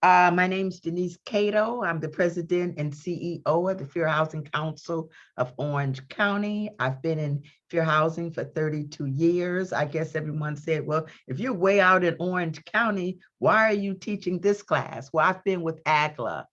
My name's Denise Cato. I'm the president and CEO of the Fair Housing Council of Orange County. I've been in fair housing for 32 years. I guess everyone said, well, if you're way out in Orange County, why are you teaching this class? Well, I've been with AGLA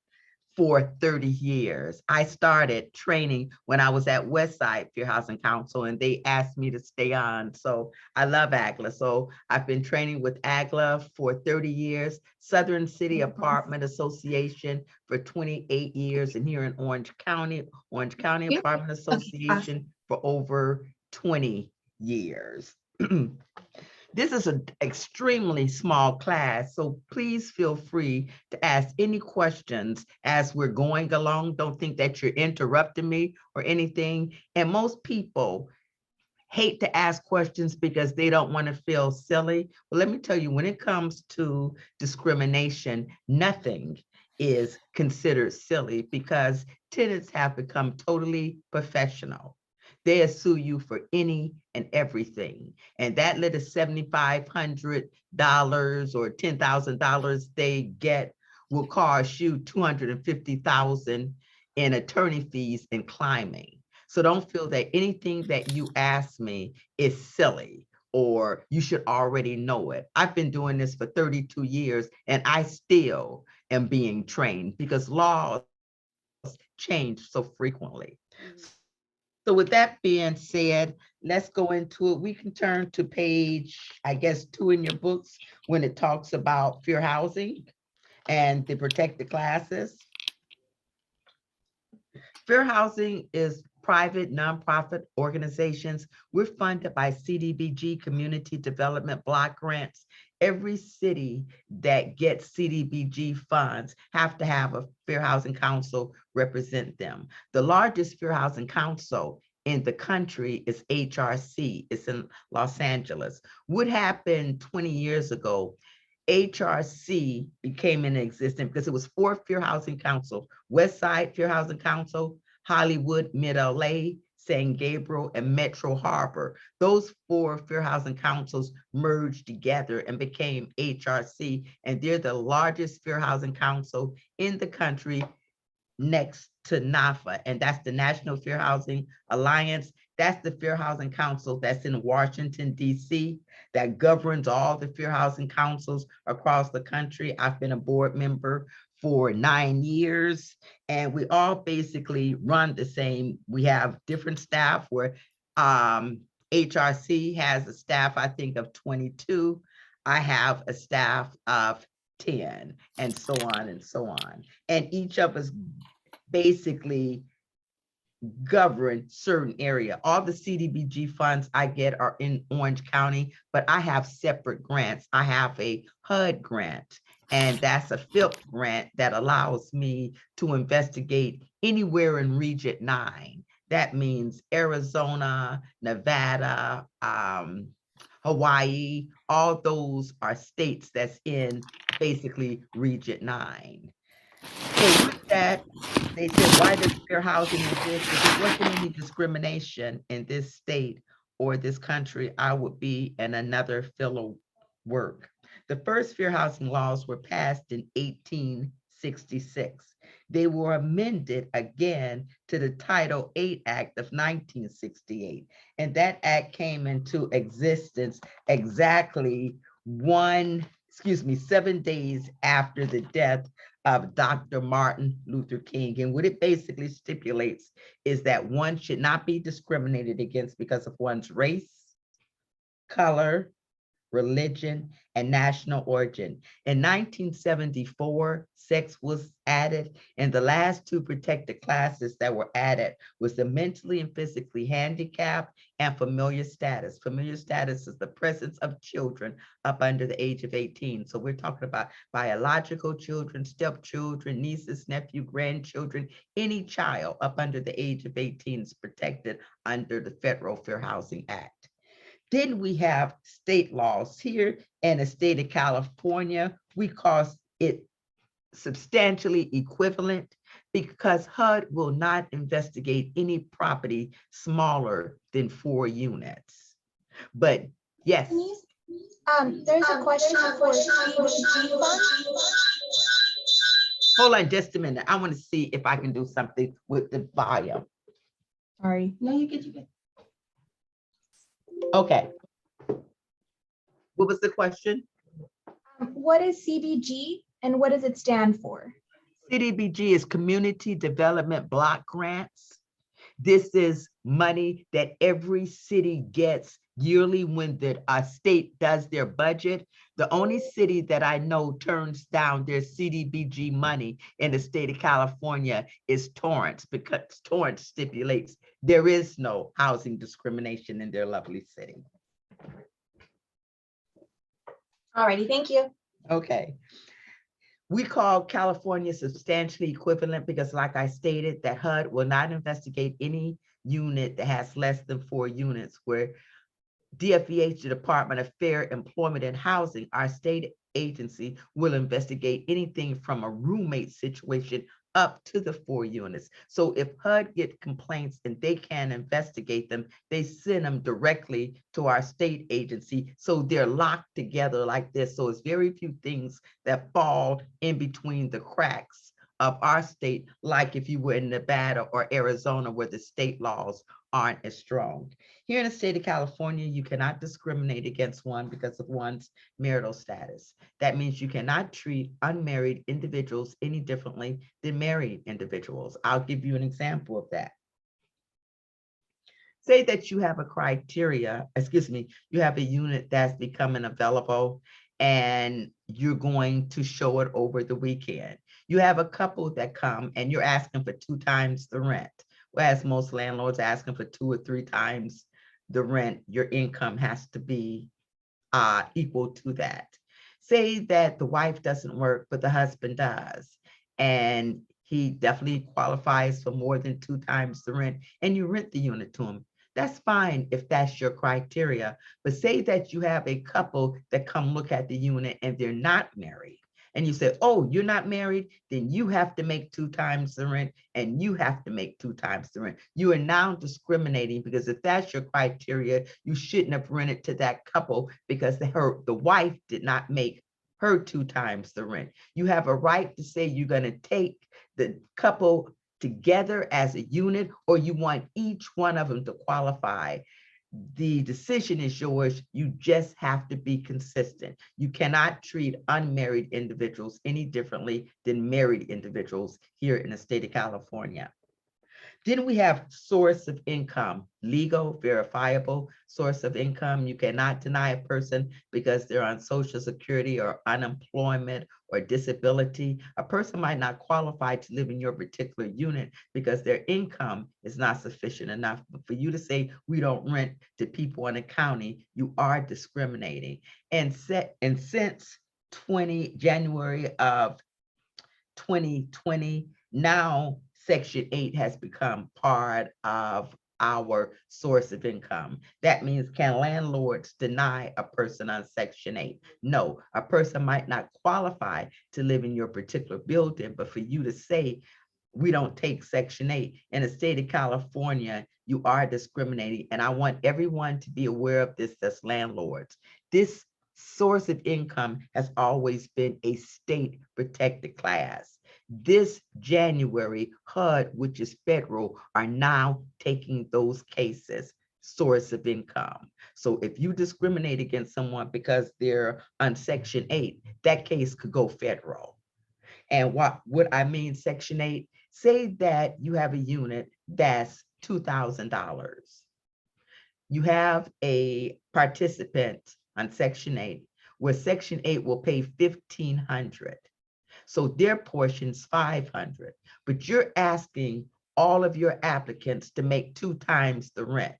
for 30 years. I started training when I was at Westside Fair Housing Council, and they asked me to stay on. So I love AGLA. So I've been training with AGLA for 30 years, Southern City Apartment Association for 28 years, and here in Orange County Apartment Association for over 20 years. This is an extremely small class, so please feel free to ask any questions as we're going along. Don't think that you're interrupting me or anything. And most people hate to ask questions because they don't want to feel silly. Well, let me tell you, when it comes to discrimination, nothing is considered silly because tenants have become totally professional. They'll sue you for any and everything. And that little $7,500 or $10,000 they get will cost you $250,000 in attorney fees and climbing. So don't feel that anything that you ask me is silly or you should already know it. I've been doing this for 32 years and I still am being trained because laws change so frequently. So with that being said, let's go into it. We can turn to page, I guess, 2 in your books when it talks about fair housing and the protected classes. Fair housing is private nonprofit organizations. We're funded by CDBG, Community Development Block Grants. Every city that gets CDBG funds have to have a Fair Housing Council represent them. The largest Fair Housing Council in the country is HRC. It's in Los Angeles. What happened 20 years ago, HRC became in existence because it was 4 Fair Housing Council: West Side Fair Housing Council, Hollywood, Mid-LA, San Gabriel, and Metro Harbor. Those 4 Fair Housing Councils merged together and became HRC, and they're the largest Fair Housing Council in the country next to NAFA, and that's the National Fair Housing Alliance. That's the Fair Housing Council that's in Washington, D.C., that governs all the fair housing councils across the country. I've been a board member for 9 years, and we all basically run the same. We have different staff where HRC has a staff, I think, of 22. I have a staff of 10, and so on and so on. And each of us basically govern certain area. All the CDBG funds I get are in Orange County, but I have separate grants. I have a HUD grant, and that's a FIP grant that allows me to investigate anywhere in Region 9. That means Arizona, Nevada, Hawaii, all those are states that's in basically Region 9. So with that, they said, why does fair housing exist? If there wasn't any discrimination in this state or this country, I would be in another field of work. The first fair housing laws were passed in 1866. They were amended again to the Title VIII Act of 1968. And that act came into existence exactly 7 days after the death of Dr. Martin Luther King. And what it basically stipulates is that one should not be discriminated against because of one's race, color, religion, and national origin. In 1974, sex was added, and the last 2 protected classes that were added was the mentally and physically handicapped and familiar status. Familiar status is the presence of children up under the age of 18. So we're talking about biological children, stepchildren, nieces, nephew, grandchildren. Any child up under the age of 18 is protected under the Federal Fair Housing Act. Then we have state laws here in the state of California. We call it substantially equivalent because HUD will not investigate any property smaller than 4 units. But yes. There's a question for CDBG fund. Hold on just a minute. I want to see if I can do something with the volume. Sorry. No, you get. Okay. What was the question? What is CDG and what does it stand for? CDBG is Community Development Block Grants. This is money that every city gets yearly when the state does their budget. The only city that I know turns down their CDBG money in the state of California is Torrance, because Torrance stipulates there is no housing discrimination in their lovely city. Alrighty, thank you. Okay. We call California substantially equivalent because, like I stated, that HUD will not investigate any unit that has less than 4 units, where DFEH, the Department of Fair Employment and Housing, our state agency, will investigate anything from a roommate situation up to the 4 units. So if HUD get complaints and they can't investigate them, they send them directly to our state agency. So they're locked together like this. So it's very few things that fall in between the cracks of our state, like if you were in Nevada or Arizona, where the state laws aren't as strong. Here in the state of California, you cannot discriminate against one because of one's marital status. That means you cannot treat unmarried individuals any differently than married individuals. I'll give you an example of that. Say that you have a criteria, you have a unit that's becoming available and you're going to show it over the weekend. You have a couple that come and you're asking for 2 times the rent, whereas most landlords are asking for 2 or 3 times the rent. Your income has to be equal to that. Say that the wife doesn't work, but the husband does, and he definitely qualifies for more than 2 times the rent, and you rent the unit to him. That's fine if that's your criteria. But say that you have a couple that come look at the unit and they're not married, and you say, oh, you're not married, then you have to make 2 times the rent, and you have to make 2 times the rent. You are now discriminating, because if that's your criteria, you shouldn't have rented to that couple because the wife did not make her 2 times the rent. You have a right to say you're going to take the couple together as a unit, or you want each one of them to qualify. The decision is yours. You just have to be consistent. You cannot treat unmarried individuals any differently than married individuals here in the state of California. Then we have source of income, legal, verifiable source of income. You cannot deny a person because they're on Social Security or unemployment or disability. A person might not qualify to live in your particular unit because their income is not sufficient enough. But for you to say we don't rent to people in the county, you are discriminating. And since January of 2020, now Section 8 has become part of our source of income. That means, can landlords deny a person on Section 8? No, a person might not qualify to live in your particular building, but for you to say, we don't take Section 8 in the state of California, you are discriminating. And I want everyone to be aware of this as landlords. This source of income has always been a state protected class. This January, HUD, which is federal, are now taking those cases source of income. So if you discriminate against someone because they're on Section 8, that case could go federal. And what I mean Section 8, say that you have a unit that's $2,000. You have a participant on Section 8 where Section 8 will pay $1,500. So their portion's $500, but you're asking all of your applicants to make 2 times the rent.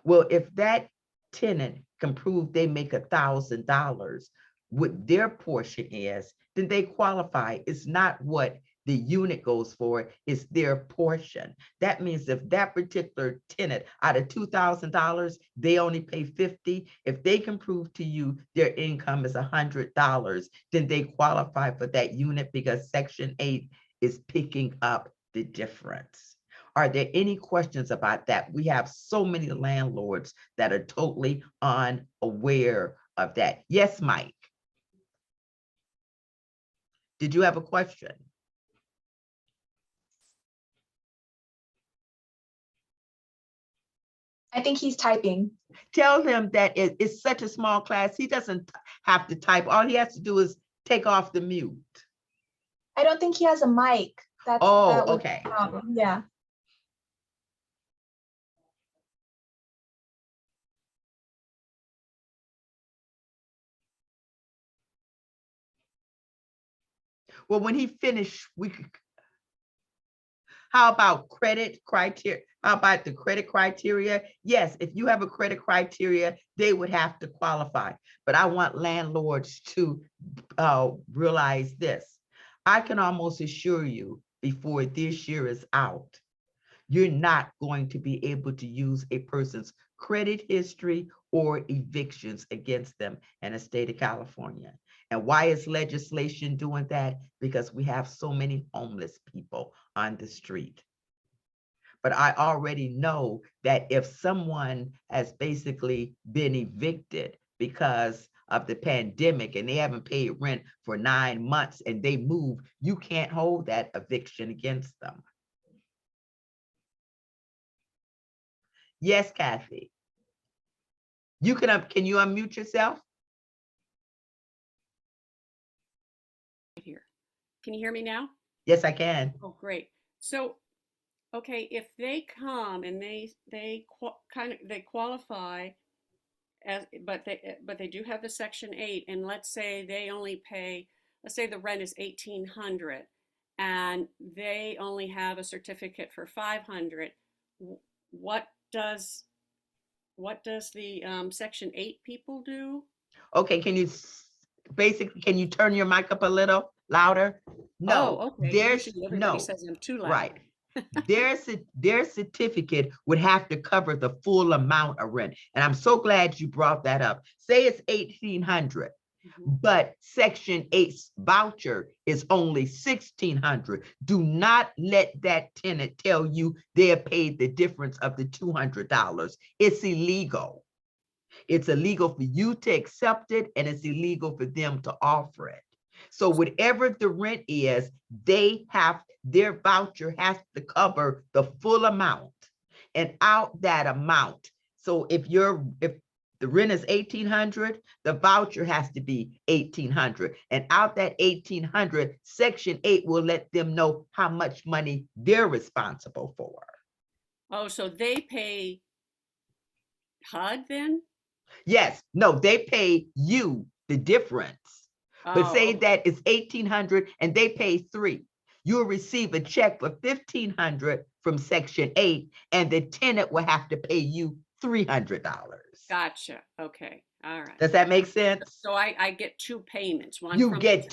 Well, if that tenant can prove they make $1,000, what their portion is, then they qualify. It's not what the unit goes for, it's their portion. That means if that particular tenant, out of $2,000, they only pay $50, if they can prove to you their income is $100, then they qualify for that unit because Section 8 is picking up the difference. Are there any questions about that? We have so many landlords that are totally unaware of that. Yes, Mike. Did you have a question? I think he's typing. Tell him that it's such a small class. He doesn't have to type. All he has to do is take off the mute. I don't think he has a mic. That Oh, was okay. the problem. Yeah. Well, when he finished, we could. How about credit criteria? How about the credit criteria? Yes, if you have a credit criteria, they would have to qualify. But I want landlords to realize this. I can almost assure you before this year is out, you're not going to be able to use a person's credit history or evictions against them in the state of California. And why is legislation doing that? Because we have so many homeless people on the street. But I already know that if someone has basically been evicted because of the pandemic and they haven't paid rent for 9 months and they move, you can't hold that eviction against them. Yes, Kathy. You can you unmute yourself? Here. Can you hear me now? Yes, I can. Oh, great. So, okay, if they come and they qualify as, but they do have the Section 8, and let's say they only pay, let's say the rent is 1,800 and they only have a certificate for 500. What does the Section 8 people do? Okay, can you turn your mic up a little louder? No, Oh, okay. there's Usually everybody no, says I'm too loud. right. Their certificate would have to cover the full amount of rent. And I'm so glad you brought that up. Say it's 1,800, but Section 8's voucher is only 1,600. Do not let that tenant tell you they're paid the difference of the $200. It's illegal. It's illegal for you to accept it, and it's illegal for them to offer it. So whatever the rent is, their voucher has to cover the full amount, and out that amount. So if the rent is 1,800, the voucher has to be 1,800, and out that 1,800, Section 8 will let them know how much money they're responsible for. Oh, so they pay HUD then? Yes, no, they pay you the difference. But say Oh, that it's 1,800 and they pay 3. You'll receive a check for 1,500 from Section 8, and the tenant will have to pay you $300. gotcha. Okay. All right. Does that make sense? So I get two payments, one You from get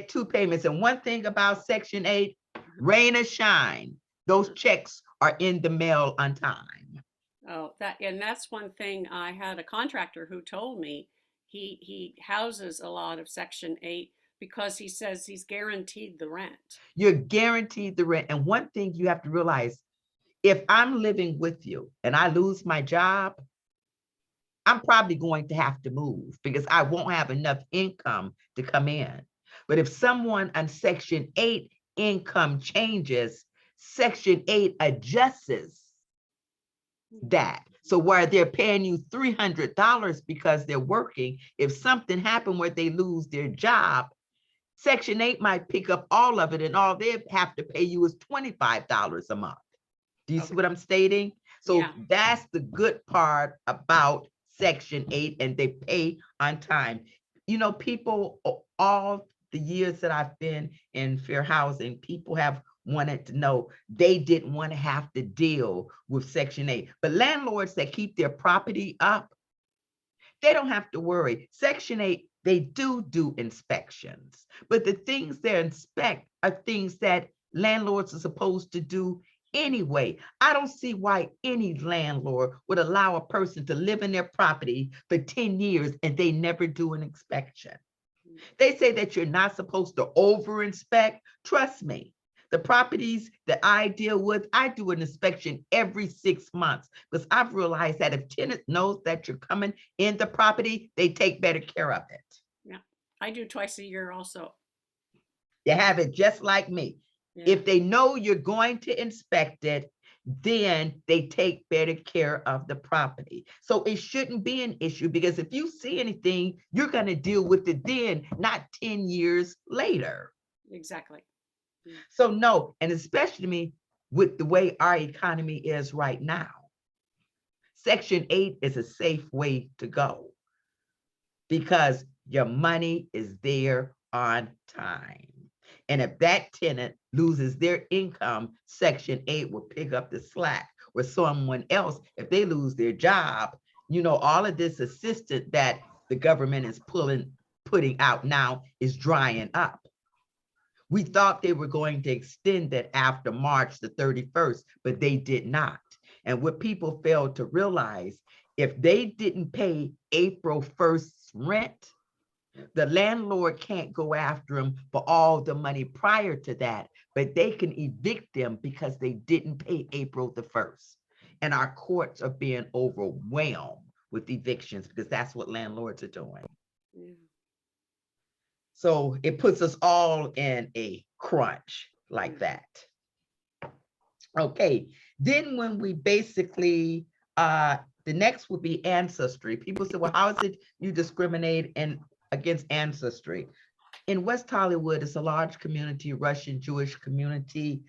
two payments. And one thing about Section 8, rain or shine, those checks are in the mail on time. Oh, that's one thing. I had a contractor who told me he houses a lot of Section 8 because he says he's guaranteed the rent. You're guaranteed the rent. And one thing you have to realize, if I'm living with you and I lose my job, I'm probably going to have to move because I won't have enough income to come in. But if someone on Section 8 income changes, Section 8 adjusts that. So where they're paying you $300 because they're working, if something happened where they lose their job, Section 8 might pick up all of it, and all they have to pay you is $25 a month. Do you see what I'm stating? So Yeah. that's the good part about Section 8, and they pay on time. You know, people, all the years that I've been in fair housing, people have wanted to know, they didn't want to have to deal with Section 8. But landlords that keep their property up, they don't have to worry. Section 8, they do inspections, but the things they inspect are things that landlords are supposed to do anyway. I don't see why any landlord would allow a person to live in their property for 10 years and they never do an inspection. They say that you're not supposed to over inspect. Trust me, the properties that I deal with, I do an inspection every 6 months because I've realized that if tenant knows that you're coming in the property, they take better care of it. Yeah. I do twice a year also. You have it just like me. Yeah. If they know you're going to inspect it, then they take better care of the property. So it shouldn't be an issue, because if you see anything, you're going to deal with it then, not 10 years later. Exactly. So no, and especially with the way our economy is right now, Section 8 is a safe way to go, because your money is there on time. And if that tenant loses their income, Section 8 will pick up the slack, where someone else, if they lose their job, all of this assistance that the government is putting out now is drying up. We thought they were going to extend it after March the 31st, but they did not. And what people failed to realize, if they didn't pay April 1st rent, the landlord can't go after them for all the money prior to that, but they can evict them because they didn't pay April the 1st. And our courts are being overwhelmed with evictions because that's what landlords are doing. Yeah. So it puts us all in a crunch like that. Okay, then when we basically, the next would be ancestry. People say, well, how is it you discriminate against ancestry? In West Hollywood, it's a large community, Russian Jewish community,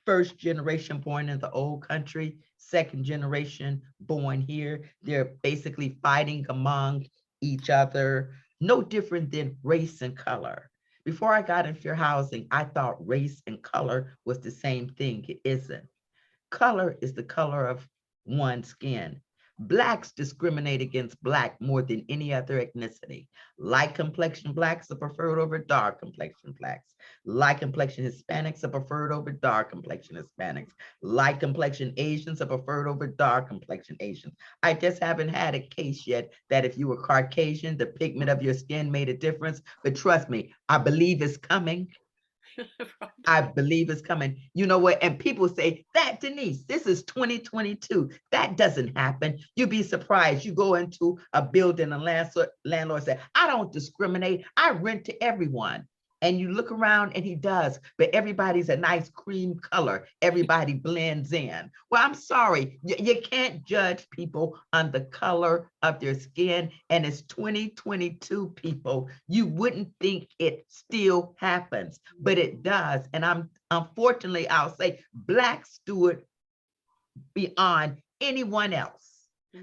first generation born in the old country, second generation born here. They're basically fighting among each other, no different than race and color. Before I got in fair housing, I thought race and color was the same thing. It isn't. Color is the color of one's skin. Blacks discriminate against Black more than any other ethnicity. Light complexion Blacks are preferred over dark complexion Blacks. Light complexion Hispanics are preferred over dark complexion Hispanics. Light complexion Asians are preferred over dark complexion Asians. I just haven't had a case yet that if you were Caucasian, the pigment of your skin made a difference. But trust me, I believe it's coming. I believe it's coming. You know what? And people say that, Denise, this is 2022. That doesn't happen. You'd be surprised. You go into a building and landlord say, I don't discriminate. I rent to everyone. And you look around and he does, but everybody's a nice cream color. Everybody blends in. Well, I'm sorry. You can't judge people on the color of their skin. And it's 2022, people. You wouldn't think it still happens, but it does. And unfortunately, I'll say Blacks do it beyond anyone else.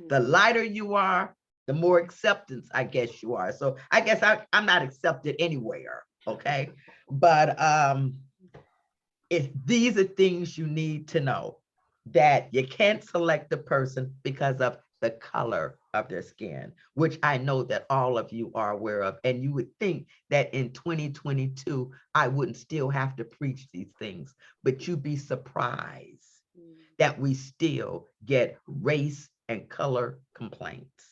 The lighter you are, the more acceptance, I guess you are. So I guess I'm not accepted anywhere. Okay, but these are things you need to know, that you can't select the person because of the color of their skin, which I know that all of you are aware of. And you would think that in 2022, I wouldn't still have to preach these things, but you'd be surprised that we still get race and color complaints.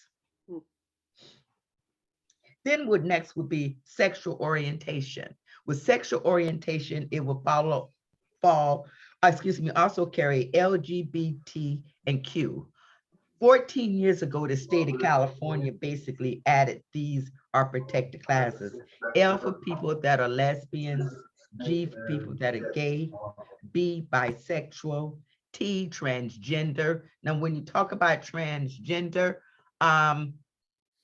Then what next would be sexual orientation. With sexual orientation, it will also carry LGBT and Q. 14 years ago, the state of California basically added these are protected classes. L for people that are lesbians, G for people that are gay, B, bisexual, T, transgender. Now, when you talk about transgender,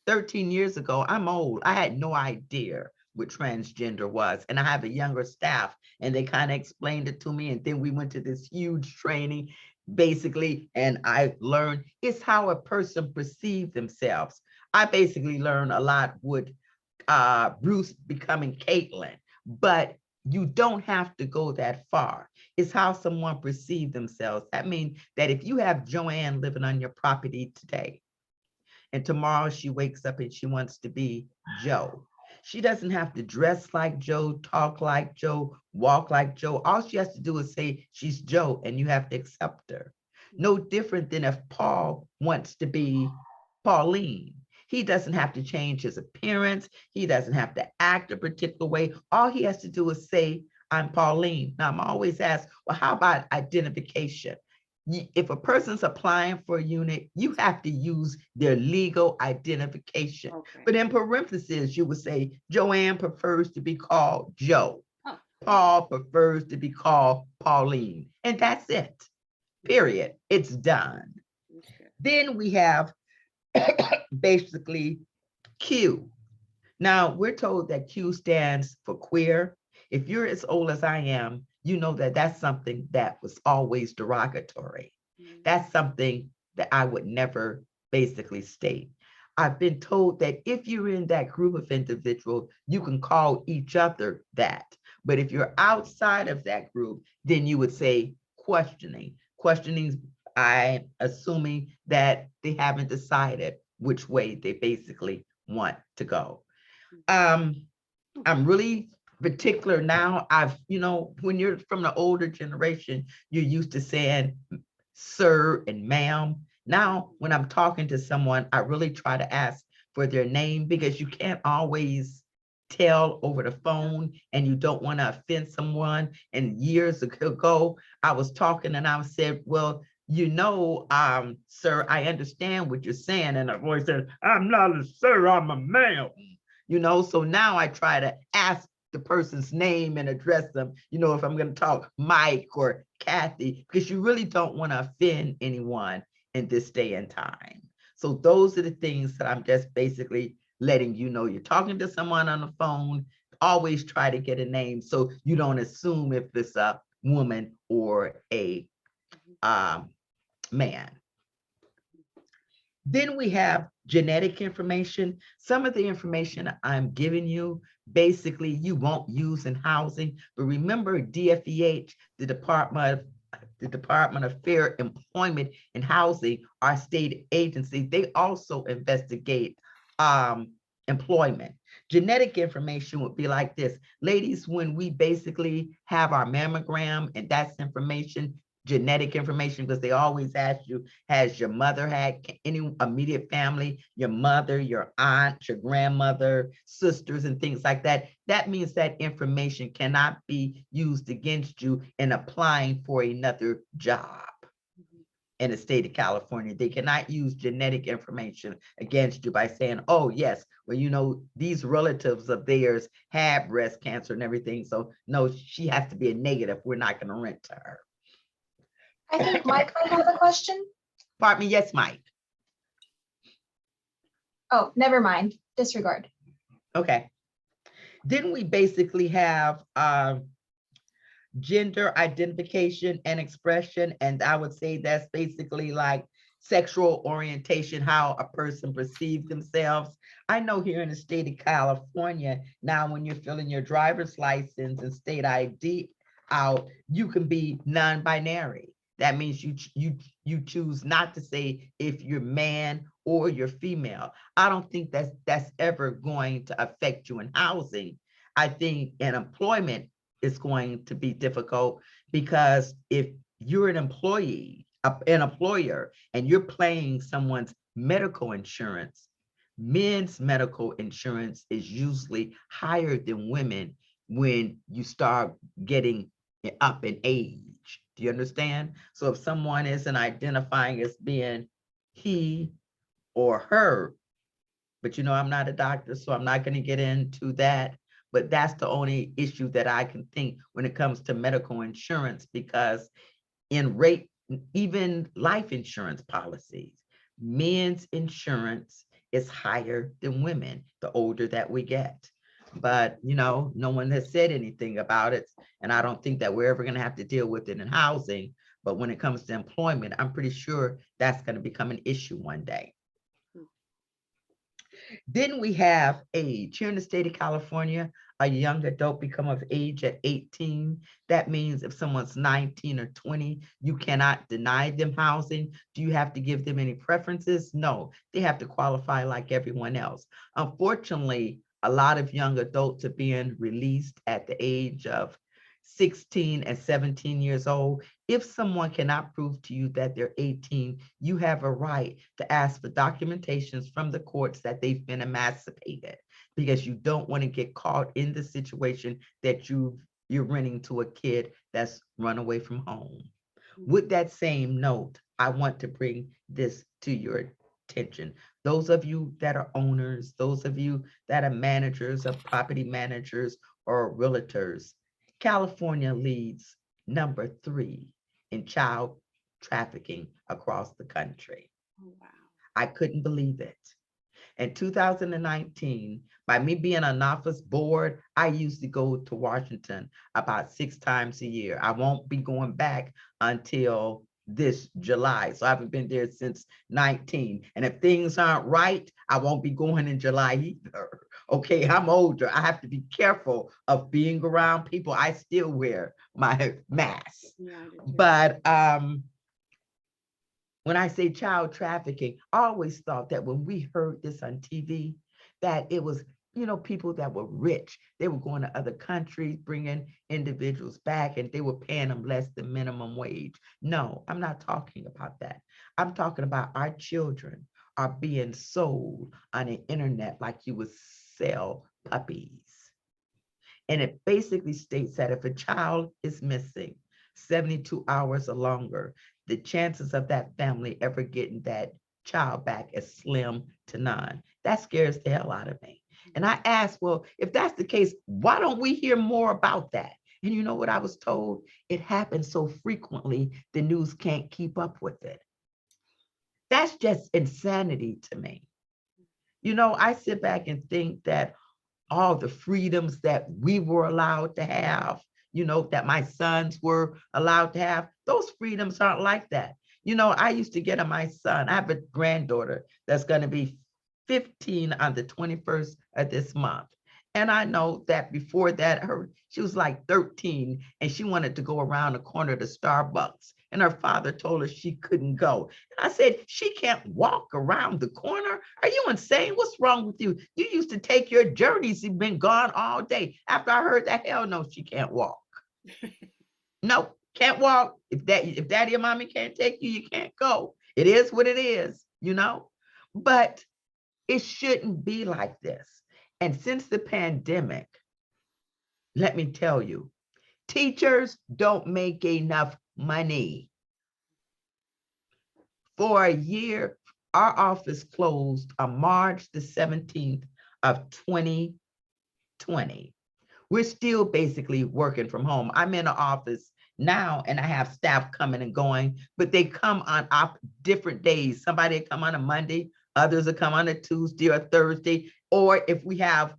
13 years ago, I'm old. I had no idea what transgender was. And I have a younger staff and they kind of explained it to me. And then we went to this huge training basically, and I learned it's how a person perceives themselves. I basically learned a lot with Bruce becoming Caitlin, but you don't have to go that far. It's how someone perceives themselves. That means that if you have Joanne living on your property today, and tomorrow she wakes up and she wants to be Joe, she doesn't have to dress like Joe, talk like Joe, walk like Joe. All she has to do is say she's Joe and you have to accept her. No different than if Paul wants to be Pauline. He doesn't have to change his appearance. He doesn't have to act a particular way. All he has to do is say, I'm Pauline. Now, I'm always asked, well, how about identification? If a person's applying for a unit, you have to use their legal identification. Okay. But in parentheses, you would say, Joanne prefers to be called Joe. Oh. Paul prefers to be called Pauline. And that's it. period. It's done. That's good. Then we have basically Q. Now, we're told that Q stands for queer. If you're as old as I am, you know that that's something that was always derogatory. Mm. That's something that I would never basically state. I've been told that if you're in that group of individuals, you can call each other that. But if you're outside of that group, then you would say questioning. Questioning, I'm assuming that they haven't decided which way they basically want to go. Um, I'm really particular now. When you're from the older generation, you're used to saying sir and ma'am. Now, when I'm talking to someone, I really try to ask for their name because you can't always tell over the phone and you don't want to offend someone. And years ago, I was talking and I said, well, sir, I understand what you're saying. And a voice said, I'm not a sir, I'm a ma'am. So now I try to ask the person's name and address them, if I'm going to talk Mike or Kathy, because you really don't want to offend anyone in this day and time. So those are the things that I'm just basically letting you know. You're talking to someone on the phone, always try to get a name so you don't assume if it's a woman or a man. Then we have genetic information. Some of the information I'm giving you, basically you won't use in housing, but remember DFEH, the Department of Fair Employment and Housing, our state agency, they also investigate employment. Genetic information would be like this. Ladies, when we basically have our mammogram, and that's information, genetic information, because they always ask you, has your mother had any immediate family, your mother, your aunt, your grandmother, sisters, and things like that. That means that information cannot be used against you in applying for another job in the state of California. They cannot use genetic information against you by saying, oh, yes, well, these relatives of theirs had breast cancer and everything. So no, she has to be a negative. We're not going to rent to her. I think Mike might have a question. Pardon me, yes, Mike. Oh, never mind. Disregard. Okay. Then we basically have gender identification and expression. And I would say that's basically like sexual orientation, how a person perceives themselves. I know here in the state of California, now when you're filling your driver's license and state ID out, you can be non-binary. That means you choose not to say if you're man or you're female. I don't think that's ever going to affect you in housing. I think in employment it's going to be difficult because if you're an employee, an employer, and you're paying someone's medical insurance, men's medical insurance is usually higher than women when you start getting up in age. Do you understand? So if someone isn't identifying as being he or her, but I'm not a doctor, so I'm not going to get into that. But that's the only issue that I can think when it comes to medical insurance, because in rate, even life insurance policies, men's insurance is higher than women the older that we get. But no one has said anything about it, and I don't think that we're ever going to have to deal with it in housing. But when it comes to employment, I'm pretty sure that's going to become an issue one day. Then we have age. Here in the state of California, a young adult become of age at 18. That means if someone's 19 or 20, you cannot deny them housing. Do you have to give them any preferences? No, they have to qualify like everyone else. Unfortunately, a lot of young adults are being released at the age of 16 and 17 years old. If someone cannot prove to you that they're 18, you have a right to ask for documentations from the courts that they've been emancipated, because you don't want to get caught in the situation that you're renting to a kid that's run away from home. With that same note, I want to bring this to your attention. Those of you that are owners, those of you that are managers of property managers or realtors, California leads number 3 in child trafficking across the country. Oh, wow. I couldn't believe it. In 2019, by me being on office board, I used to go to Washington about 6 times a year. I won't be going back until this July. So I haven't been there since 19. And if things aren't right, I won't be going in July either. Okay, I'm older. I have to be careful of being around people. I still wear my mask. Yeah, I do too. But when I say child trafficking, I always thought that when we heard this on TV, that it was, people that were rich. They were going to other countries, bringing individuals back, and they were paying them less than minimum wage. No, I'm not talking about that. I'm talking about our children are being sold on the internet like you would sell puppies. And it basically states that if a child is missing 72 hours or longer, the chances of that family ever getting that child back is slim to none. That scares the hell out of me. And I asked, well, if that's the case, why don't we hear more about that? And you know what I was told? It happens so frequently, the news can't keep up with it. That's just insanity to me. I sit back and think that all the freedoms that we were allowed to have, that my sons were allowed to have, those freedoms aren't like that. I used to get on my son. I have a granddaughter that's going to be 15 on the 21st of this month. And I know that before that, she was like 13 and she wanted to go around the corner to Starbucks. And her father told her she couldn't go. And I said, she can't walk around the corner. Are you insane? What's wrong with you? You used to take your journeys. You've been gone all day. After I heard that, hell no, she can't walk. No, can't walk. If daddy or mommy can't take you, you can't go. It is what it is, But it shouldn't be like this. And since the pandemic, let me tell you, teachers don't make enough money. For a year, our office closed on March the 17th of 2020. We're still basically working from home. I'm in the office now and I have staff coming and going, but they come on different days. Somebody will come on a Monday, others will come on a Tuesday or Thursday, or if we have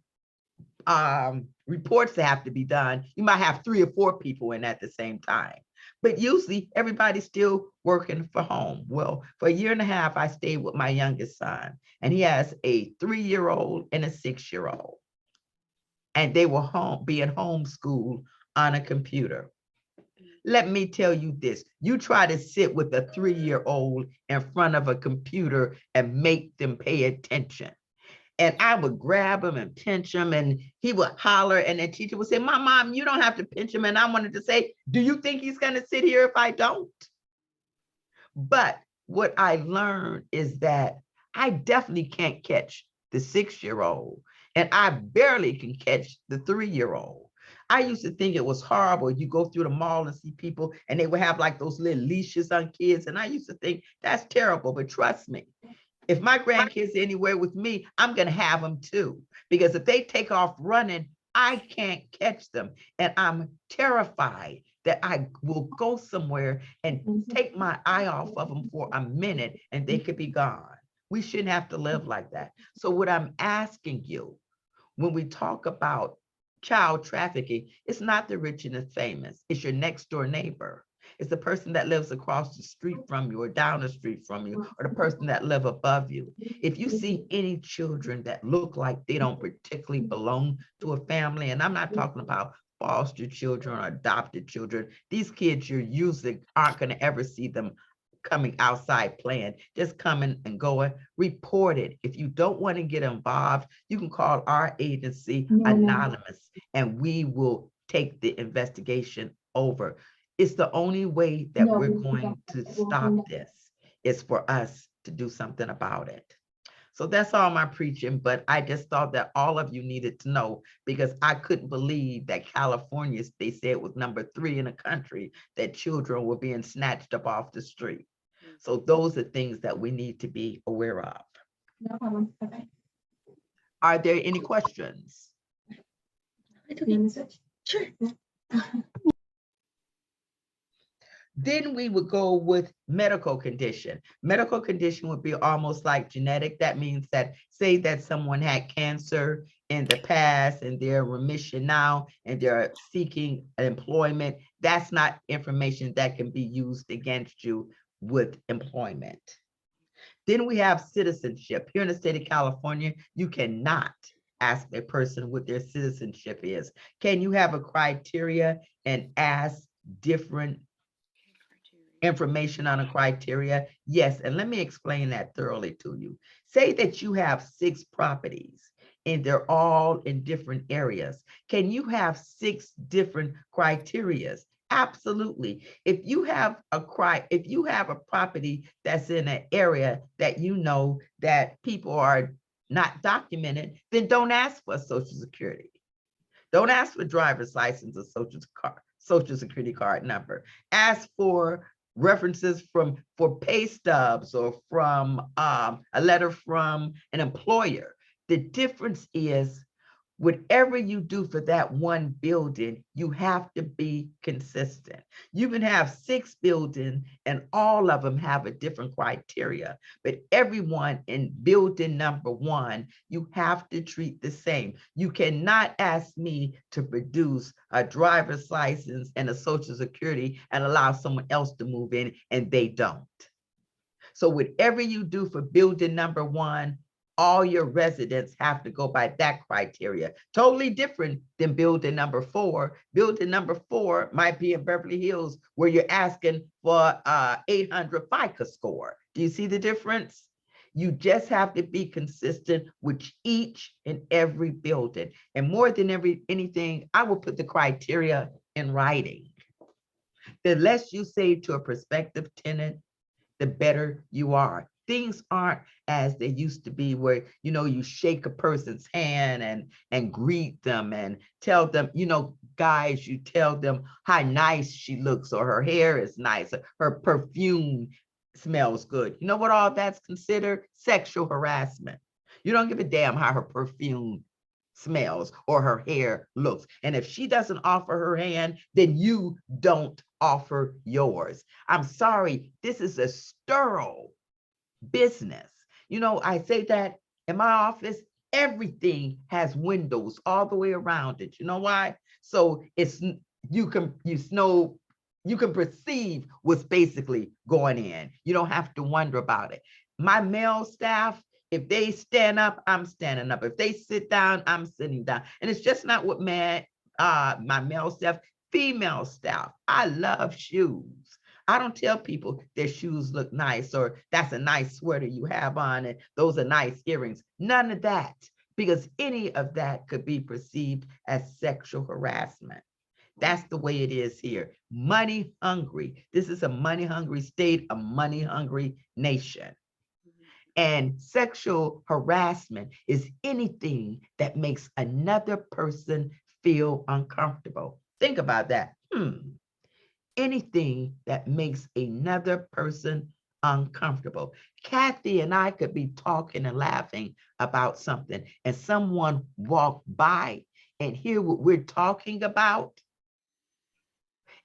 reports that have to be done, you might have 3 or 4 people in at the same time. But usually everybody's still working from home. Well, for a year and a half, I stayed with my youngest son, and he has a 3-year-old and a 6-year-old. And they were being homeschooled on a computer. Let me tell you this, you try to sit with a 3-year-old in front of a computer and make them pay attention. And I would grab him and pinch him and he would holler and the teacher would say, Mom, you don't have to pinch him. And I wanted to say, do you think he's going to sit here if I don't? But what I learned is that I definitely can't catch the 6-year-old and I barely can catch the 3-year-old. I used to think it was horrible. You go through the mall and see people and they would have like those little leashes on kids. And I used to think that's terrible, but trust me, if my grandkids are anywhere with me, I'm going to have them too. Because if they take off running, I can't catch them. And I'm terrified that I will go somewhere and take my eye off of them for a minute and they could be gone. We shouldn't have to live like that. So what I'm asking you, when we talk about child trafficking, it's not the rich and the famous. It's your next door neighbor. It's the person that lives across the street from you or down the street from you, or the person that live above you. If you see any children that look like they don't particularly belong to a family, and I'm not talking about foster children or adopted children, these kids you're usually aren't going to ever see them coming outside playing, just coming and going, report it. If you don't want to get involved, you can call our agency anonymous and we will take the investigation over. It's the only way that we're going to stop this is for us to do something about it. So that's all my preaching, but I just thought that all of you needed to know because I couldn't believe that California, they said, was number 3 in the country, that children were being snatched up off the street. So those are things that we need to be aware of. No problem. Bye-bye. Are there any questions? Sure. Then we would go with medical condition. Medical condition would be almost like genetic. That means that, say that someone had cancer in the past and they're in remission now and they're seeking employment. That's not information that can be used against you with employment. Then we have citizenship. Here in the state of California, you cannot ask a person what their citizenship is. Can you have a criteria and ask different information on a criteria? Yes, and let me explain that thoroughly to you. Say that you have 6 properties and they're all in different areas. Can you have 6 different criterias? Absolutely. If you have a property that's in an area that you know that people are not documented, then don't ask for Social Security. Don't ask for driver's license or social security card number. Ask for references for pay stubs or from a letter from an employer. The difference is, whatever you do for that one building, you have to be consistent. You can have 6 buildings and all of them have a different criteria, but everyone in building number 1, you have to treat the same. You cannot ask me to produce a driver's license and a social security and allow someone else to move in and they don't. So whatever you do for building number 1, all your residents have to go by that criteria. Totally different than building number 4. Building number 4 might be in Beverly Hills where you're asking for 800 FICO score. Do you see the difference? You just have to be consistent with each and every building. And more than anything, I will put the criteria in writing. The less you say to a prospective tenant, the better you are. Things aren't as they used to be where, you shake a person's hand and greet them and tell them, guys, you tell them how nice she looks or her hair is nice, or her perfume smells good. You know what all that's considered? Sexual harassment. You don't give a damn how her perfume smells or her hair looks. And if she doesn't offer her hand, then you don't offer yours. I'm sorry, this is a sterile business. I say that in my office, everything has windows all the way around it. You know why? So you can perceive what's basically going in. You don't have to wonder about it. My male staff, if they stand up, I'm standing up. If they sit down, I'm sitting down. And it's just not with my male staff, female staff. I love shoes. I don't tell people their shoes look nice or that's a nice sweater you have on and those are nice earrings. None of that, because any of that could be perceived as sexual harassment. That's the way it is here. Money hungry. This is a money hungry state, a money hungry nation. And sexual harassment is anything that makes another person feel uncomfortable. Think about that. Anything that makes another person uncomfortable. Kathy and I could be talking and laughing about something, and someone walk by and hear what we're talking about,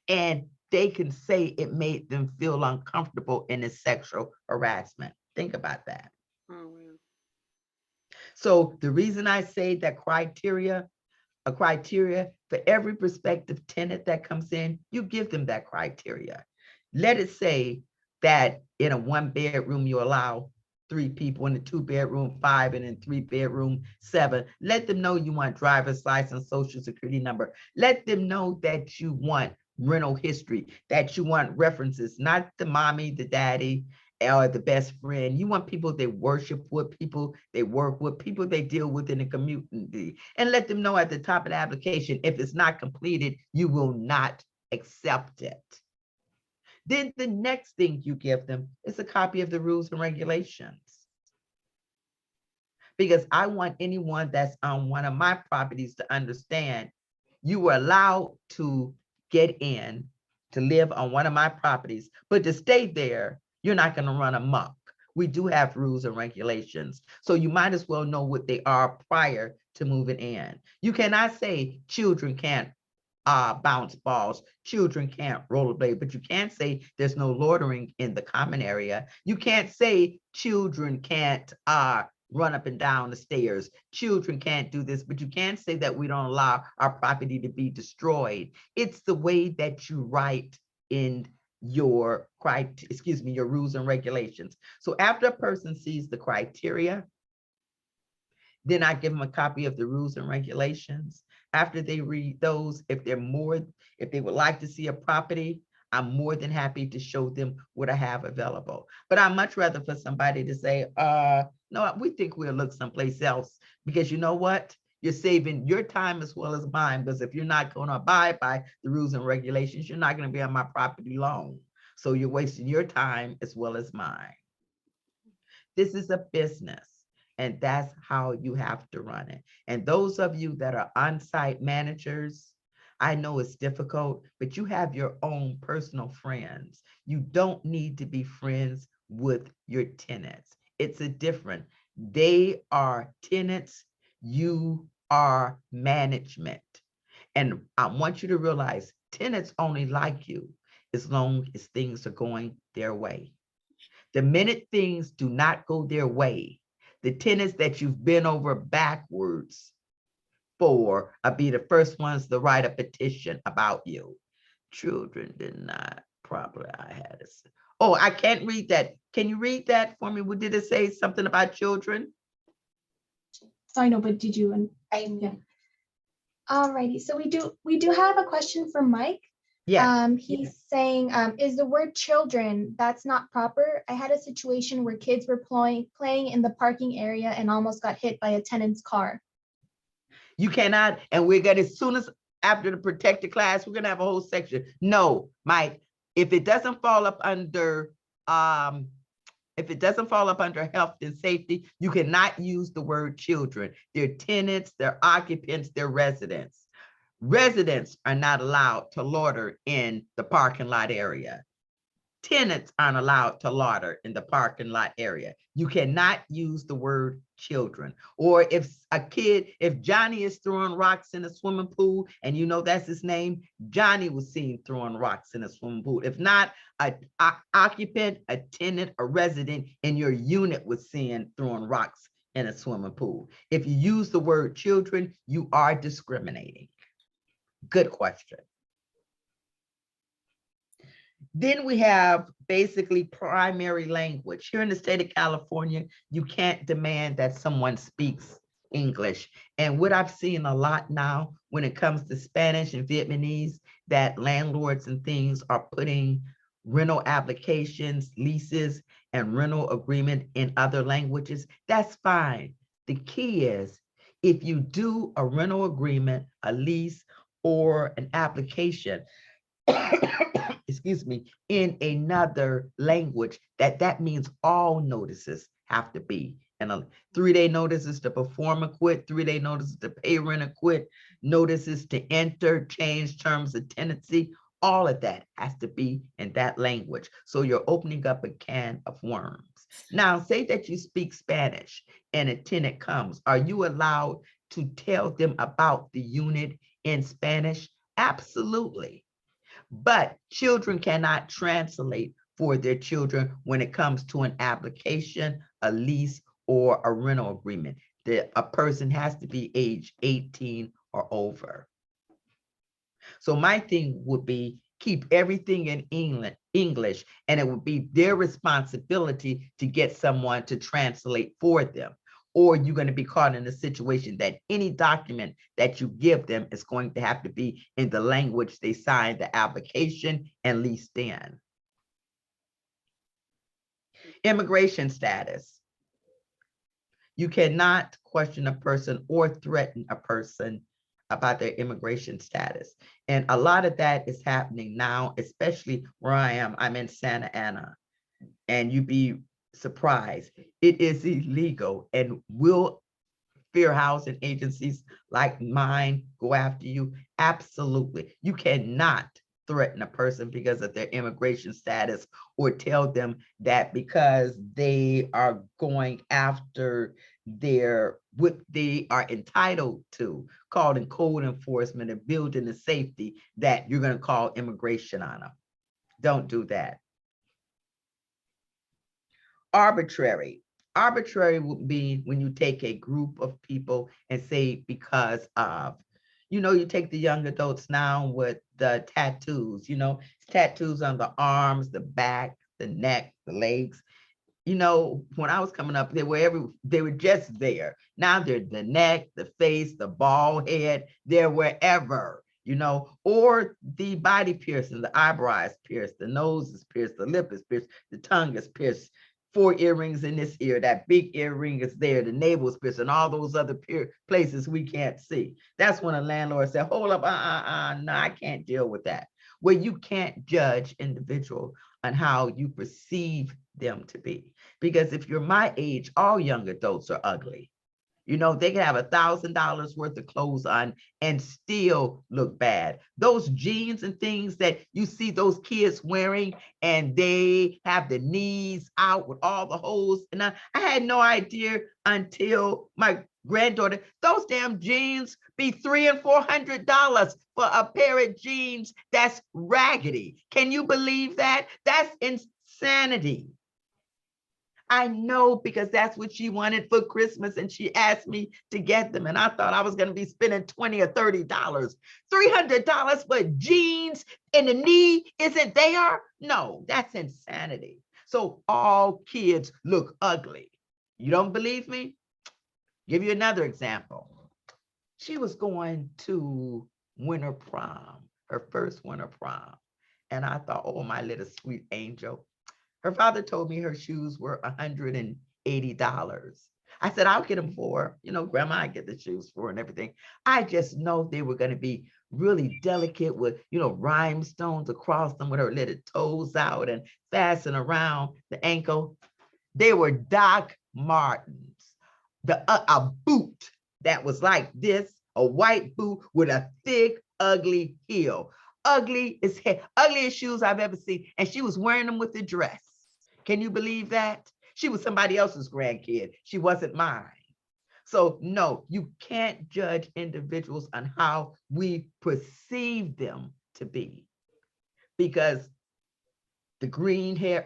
and they can say it made them feel uncomfortable in a sexual harassment. Think about that. Oh, wow. So the reason I say that a criteria for every prospective tenant that comes in, you give them that criteria. Let it say that in a 1-bedroom, you allow 3 people, in a 2-bedroom, 5, and in 3-bedroom, 7. Let them know you want driver's license, social security number. Let them know that you want rental history, that you want references, not the mommy, the daddy, or the best friend. You want people they worship with, people they work with, people they deal with in the community. And let them know at the top of the application, if it's not completed, you will not accept it. Then the next thing you give them is a copy of the rules and regulations. Because I want anyone that's on one of my properties to understand you were allowed to get in to live on one of my properties, but to stay there, you're not going to run amok. We do have rules and regulations. So you might as well know what they are prior to moving in. You cannot say children can't bounce balls. Children can't rollerblade, but you can't say there's no loitering in the common area. You can't say children can't run up and down the stairs. Children can't do this, but you can't say that we don't allow our property to be destroyed. It's the way that you write in your your rules and regulations. So after a person sees the criteria, then I give them a copy of the rules and regulations. After they read those, if they would like to see a property, I'm more than happy to show them what I have available. But I'd much rather for somebody to say, no, we think we'll look someplace else, because you know what? You're saving your time as well as mine, because if you're not going to abide by the rules and regulations, you're not going to be on my property long. So you're wasting your time as well as mine. This is a business, and that's how you have to run it. And those of you that are on-site managers, I know it's difficult, but you have your own personal friends. You don't need to be friends with your tenants. It's a different. They are tenants, you are management. And I want you to realize tenants only like you as long as things are going their way. The minute things do not go their way, the tenants that you've been over backwards for will be the first ones to write a petition about you. Children did not properly. I had it. Oh, I can't read that. Can you read that for me? What did it say? Something about children? So I know, but did you? And yeah. Alrighty. So we do have a question from Mike. Yeah. He's saying, is the word children, that's not proper? I had a situation where kids were playing in the parking area and almost got hit by a tenant's car. You cannot, and we're gonna, as soon as after the protected class, we're gonna have a whole section. No, Mike, if it doesn't fall up under health and safety, you cannot use the word children. They're tenants, they're occupants, they're residents. Residents are not allowed to loiter in the parking lot area. Tenants aren't allowed to loiter in the parking lot area. You cannot use the word children. Or if Johnny is throwing rocks in a swimming pool, and you know that's his name, Johnny was seen throwing rocks in a swimming pool. If not, a occupant, a tenant, a resident in your unit was seen throwing rocks in a swimming pool. If you use the word children, you are discriminating. Good question. Then we have basically primary language. Here in the state of California, you can't demand that someone speaks English. And what I've seen a lot now when it comes to Spanish and Vietnamese, that landlords and things are putting rental applications, leases, and rental agreement in other languages. That's fine. The key is if you do a rental agreement, a lease, or an application, excuse me, in another language, that means all notices have to be in a 3-day notices to perform and quit, 3-day notices to pay rent and quit, notices to enter, change terms of tenancy. All of that has to be in that language. So you're opening up a can of worms. Now, say that you speak Spanish and a tenant comes. Are you allowed to tell them about the unit in Spanish? Absolutely. But children cannot translate for their children when it comes to an application, a lease, or a rental agreement. A person has to be age 18 or over. So my thing would be keep everything in English, and it would be their responsibility to get someone to translate for them. Or you're going to be caught in a situation that any document that you give them is going to have to be in the language they signed the application and leased in. Immigration status. You cannot question a person or threaten a person about their immigration status. And a lot of that is happening now, especially where I am. I'm in Santa Ana, and you'd be surprised. It is illegal. And will fair housing agencies like mine go after you? Absolutely. You cannot threaten a person because of their immigration status, or tell them that because they are going after what they are entitled to, calling code enforcement and building the safety that you're going to call immigration on them. Don't do that. Arbitrary. Arbitrary would be when you take a group of people and say because of, you take the young adults now with the tattoos, tattoos on the arms, the back, the neck, the legs. When I was coming up, they were just there. Now they're the neck, the face, the bald head, they're wherever, or the body piercing, the eyebrows pierced, the nose is pierced, the lip is pierced, the tongue is pierced, 4 earrings in this ear, that big earring is there, the navel is pierced, and all those other places we can't see. That's when a landlord said, hold up, no, I can't deal with that. Where you can't judge individual on how you perceive them to be. Because if you're my age, all young adults are ugly. They can have $1,000 worth of clothes on and still look bad. Those jeans and things that you see those kids wearing, and they have the knees out with all the holes. And I had no idea until my granddaughter, those damn jeans be $300 and $400 for a pair of jeans that's raggedy. Can you believe that? That's insanity. I know, because that's what she wanted for Christmas, and she asked me to get them, and I thought I was going to be spending $20 or $30. $300 for jeans and the knee isn't there? No, that's insanity. So all kids look ugly. You don't believe me? Give you another example. She was going to winter prom, her first winter prom, and I thought, oh, my little sweet angel. Her father told me her shoes were $180. I said, I'll get them for, grandma, I get the shoes for and everything. I just know they were going to be really delicate with, rhinestones across them with her little toes out and fasten around the ankle. They were Doc Martens, a boot that was like this, a white boot with a thick, ugly heel. Ugliest shoes I've ever seen. And she was wearing them with a dress. Can you believe that? She was somebody else's grandkid. She wasn't mine. So no, you can't judge individuals on how we perceive them to be. Because the green hair,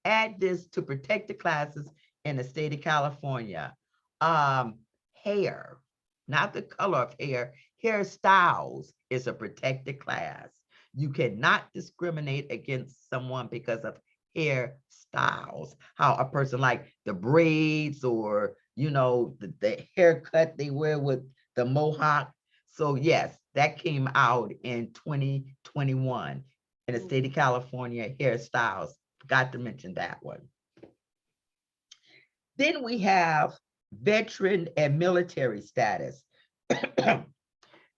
add this to protect the classes in the state of California. Hair, not the color of hair, hairstyles is a protected class. You cannot discriminate against someone because of hairstyles, how a person like the braids or, the haircut they wear with the mohawk. So yes, that came out in 2021 in the state of California, hairstyles. Forgot to mention that one. Then we have veteran and military status.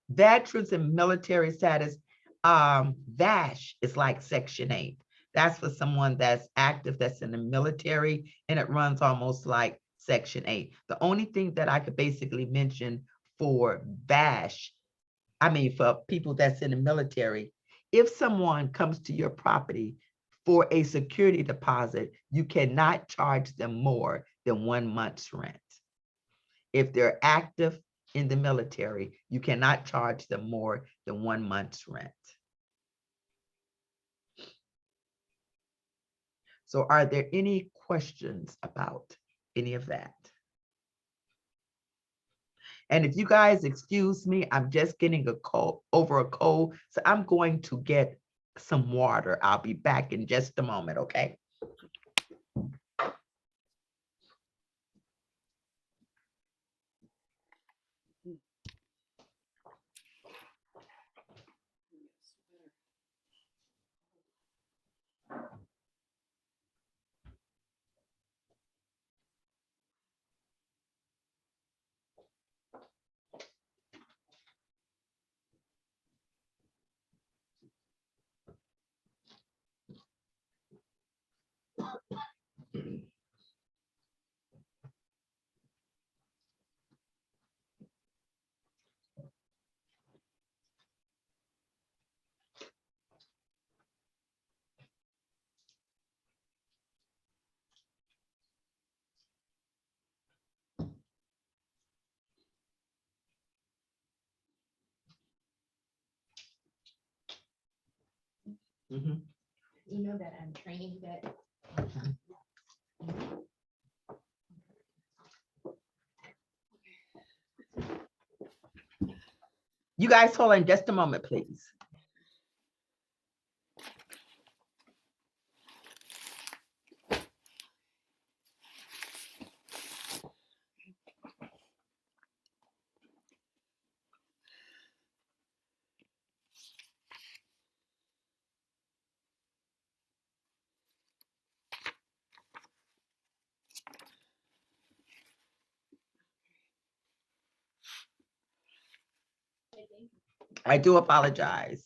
Veterans and military status, VASH is like Section 8. That's for someone that's active, that's in the military, and it runs almost like Section 8. The only thing that I could basically mention for VASH, for people that's in the military, if someone comes to your property for a security deposit, you cannot charge them more than 1 month's rent. If they're active in the military, you cannot charge them more than 1 month's rent. So are there any questions about any of that? And if you guys excuse me, I'm just getting over a cold, so I'm going to get some water. I'll be back in just a moment, okay? Mhm. You know that I'm trained that. You guys hold on just a moment, please. I do apologize.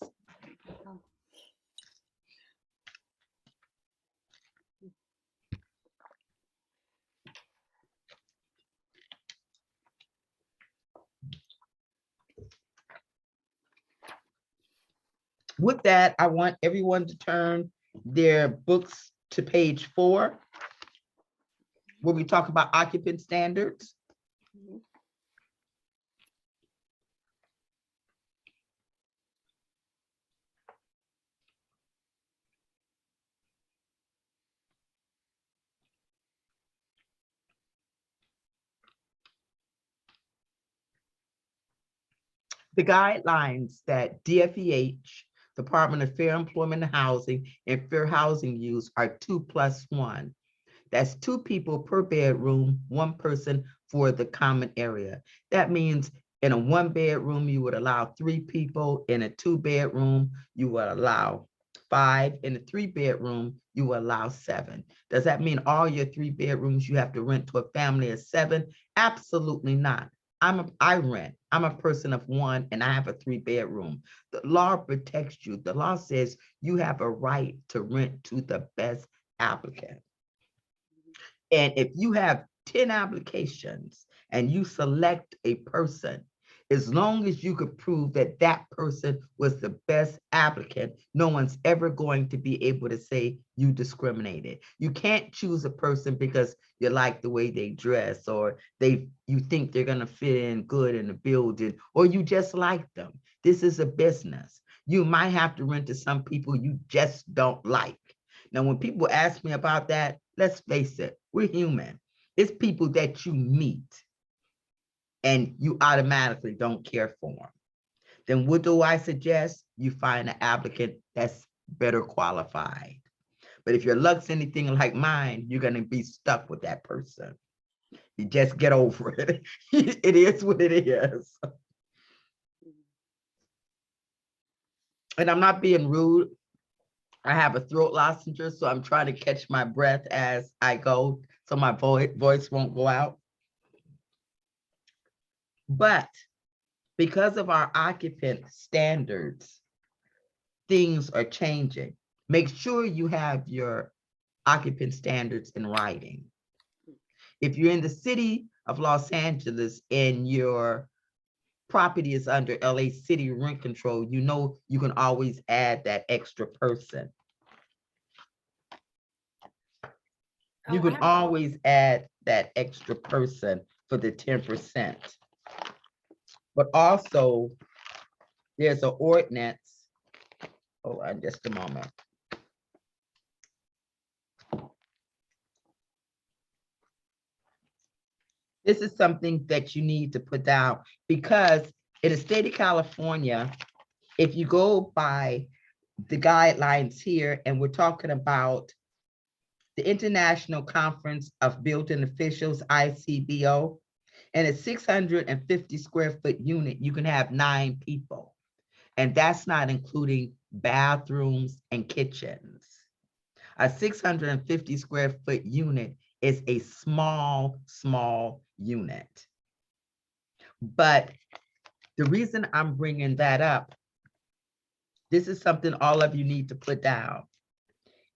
With that, I want everyone to turn their books to page 4, where we talk about occupant standards. Mhm. The guidelines that DFEH, Department of Fair Employment and Housing, and Fair Housing use are 2+1. That's 2 people per bedroom, 1 person for the common area. That means in a 1-bedroom, you would allow 3 people. In a 2-bedroom, you would allow 5. In a 3-bedroom, you will allow 7. Does that mean all your 3 bedrooms you have to rent to a family of 7? Absolutely not. I rent. I'm a person of 1 and I have a 3-bedroom. The law protects you. The law says you have a right to rent to the best applicant. And if you have 10 applications and you select a person, as long as you could prove that that person was the best applicant, no one's ever going to be able to say you discriminated. You can't choose a person because you like the way they dress, or you think they're gonna fit in good in the building, or you just like them. This is a business. You might have to rent to some people you just don't like. Now, when people ask me about that, let's face it, we're human. It's people that you meet and you automatically don't care for them. Then what do I suggest? You find an applicant that's better qualified. But if your luck's anything like mine, you're going to be stuck with that person. You just get over it. It is what it is. And I'm not being rude. I have a throat lozenge, so I'm trying to catch my breath as I go so my voice won't go out. But because of our occupant standards, things are changing. Make sure you have your occupant standards in writing. If you're in the city of Los Angeles and your property is under LA City rent control, you know you can always add that extra person. You Oh, I can have, always add that extra person for the 10%. But also, there's an ordinance. Hold on just a moment. This is something that you need to put down, because in the state of California, if you go by the guidelines here, and we're talking about the International Conference of Building Officials, ICBO, and a 650 square foot unit, you can have 9 people. And that's not including bathrooms and kitchens. A 650 square foot unit is a small unit. But the reason I'm bringing that up, this is something all of you need to put down.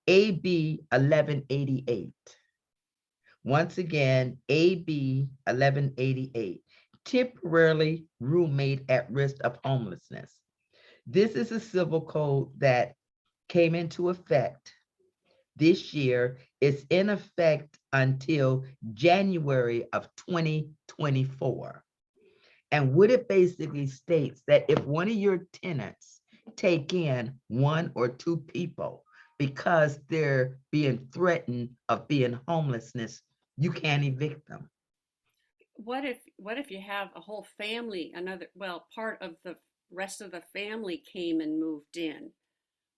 AB 1188. Once again, AB 1188, temporarily roommate at risk of homelessness. This is a civil code that came into effect this year. It's in effect until January of 2024. And what it basically states that if one of your tenants can't take in 1 or 2 people because they're being threatened of being homelessness. You can't evict them. What if you have a whole family, part of the rest of the family came and moved in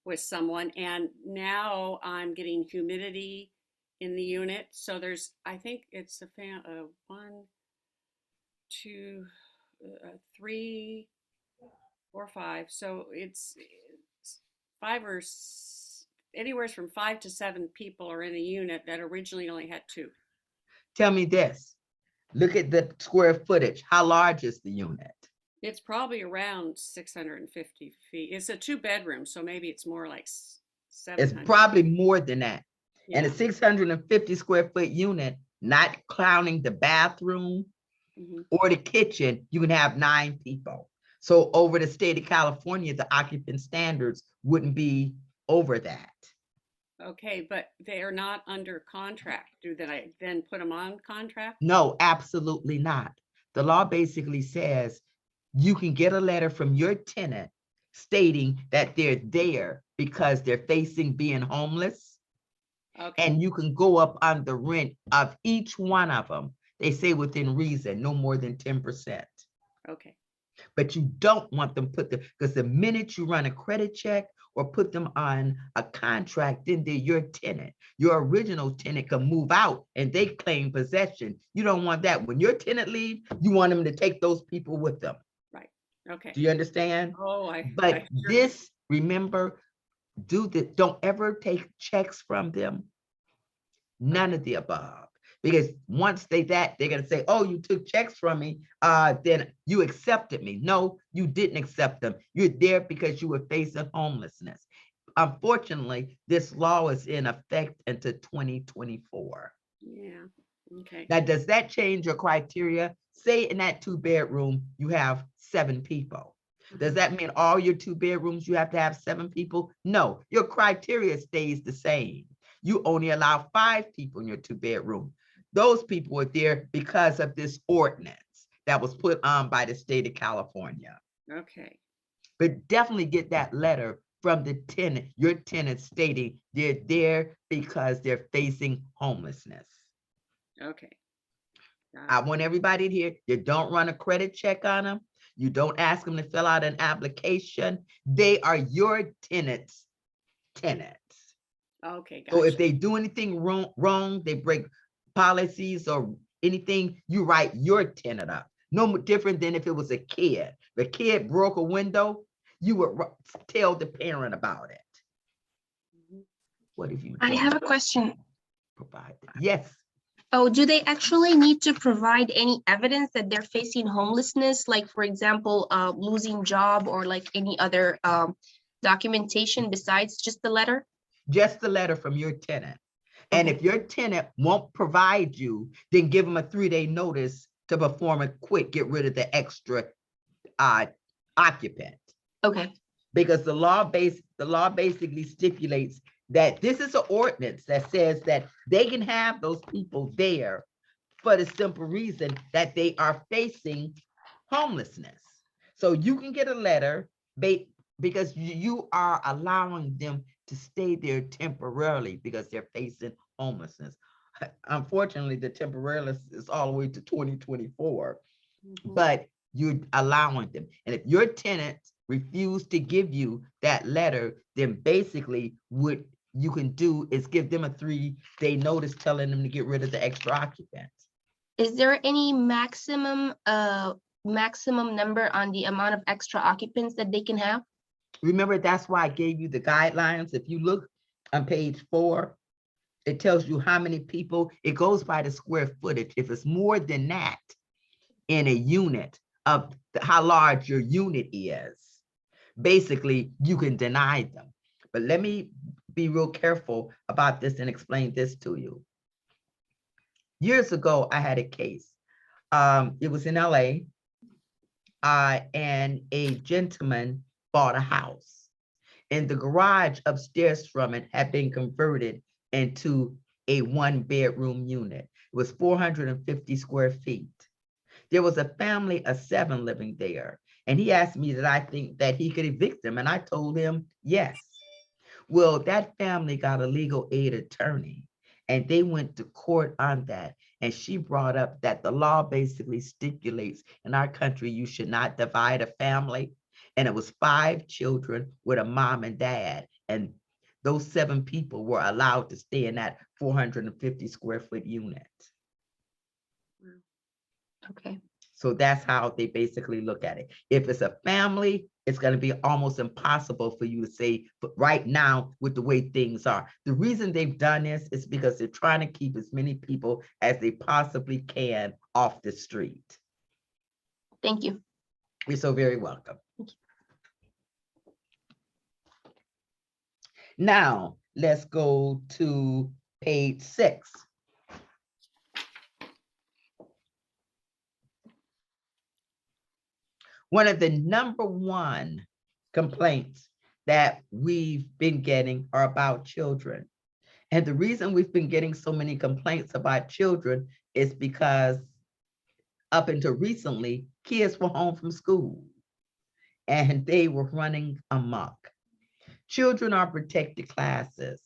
with someone, and now I'm getting humidity in the unit. So there's, I think it's one, two, three, 4, 5. So it's anywhere from 5 to 7 people are in a unit that originally only had 2. Tell me this. Look at the square footage. How large is the unit? It's probably around 650 feet. It's a 2-bedroom, so maybe it's more like It's 700. probably more than that. And Yeah. a 650 square foot unit, not counting the bathroom Mhm. or the kitchen, you can have 9 people. So over the state of California, the occupant standards wouldn't be over that. Okay, but they are not under contract. Do that I then put them on contract? No, absolutely not. The law basically says you can get a letter from your tenant stating that they're there because they're facing being homeless, Okay, and you can go up on the rent of each one of them. They say within reason, no more than 10%. okay, But you don't want them put because the minute you run a credit check or put them on a contract, then they're your tenant. Your original tenant can move out and they claim possession. You don't want that. When your tenant leaves, you want them to take those people with them. right. Okay. Do you understand? Oh, I But sure. this, remember, don't ever take checks from them. None of the above. Because once they're gonna say, oh, you took checks from me, then you accepted me. No, you didn't accept them. You're there because you were facing homelessness. Unfortunately, this law is in effect until 2024. Yeah. Okay. Now, does that change your criteria? Say in that 2-bedroom, you have 7 people. Does that mean all your 2 bedrooms, you have to have 7 people? No, your criteria stays the same. You only allow 5 people in your 2-bedroom. Those people are there because of this ordinance that was put on by the state of California. Okay. But definitely get that letter from the tenant, your tenant stating they're there because they're facing homelessness. Okay. I want everybody to hear, you don't run a credit check on them. You don't ask them to fill out an application. They are your tenants. Okay, So if gotcha. they do anything wrong, they break policies or anything, you write your tenant up. No different than if it was a kid. The kid broke a window, you would tell the parent about it. Mhm. What if you I don't have a question. provide that? Yes. Oh, do they actually need to provide any evidence that they're facing homelessness? Like, for example, losing job or like any other documentation besides just the letter? Just the letter from your tenant. And if your tenant won't provide you, then give them a 3-day notice to perform it quick, get rid of the extra occupant. Okay. Because the law basically stipulates that this is an ordinance that says that they can have those people there for the simple reason that they are facing homelessness. So you can get a letter because you are allowing them to stay there temporarily because they're facing homelessness. Unfortunately, the temporarily is all the way to 2024, but you're allowing them. And if your tenants refuse to give you that letter, then basically what you can do is give them a 3-day notice telling them to get rid of the extra occupants. Is there any maximum number on the amount of extra occupants that they can have? Remember, that's why I gave you the guidelines. If you look on page 4, it tells you how many people, it goes by the square footage. If it's more than that in a unit of how large your unit is, basically you can deny them. But let me be real careful about this and explain this to you. Years ago, I had a case. It was in LA, and a gentleman bought a house, and the garage upstairs from it had been converted into a 1-bedroom unit. It was 450 square feet. There was a family of 7 living there, And he asked me that I think that he could evict them. And I told him, yes. Well, that family got a legal aid attorney and they went to court on that. And she brought up that the law basically stipulates in our country, you should not divide a family. And it was 5 children with a mom and dad. And those 7 people were allowed to stay in that 450 square foot unit. Okay. So that's how they basically look at it. If it's a family, it's going to be almost impossible for you to say, but right now with the way things are. The reason they've done this is because they're trying to keep as many people as they possibly can off the street. Thank you. You're so very welcome. Now, let's go to page 6. One of the #1 complaints that we've been getting are about children. And the reason we've been getting so many complaints about children is because up until recently, kids were home from school and they were running amok. Children are protected classes.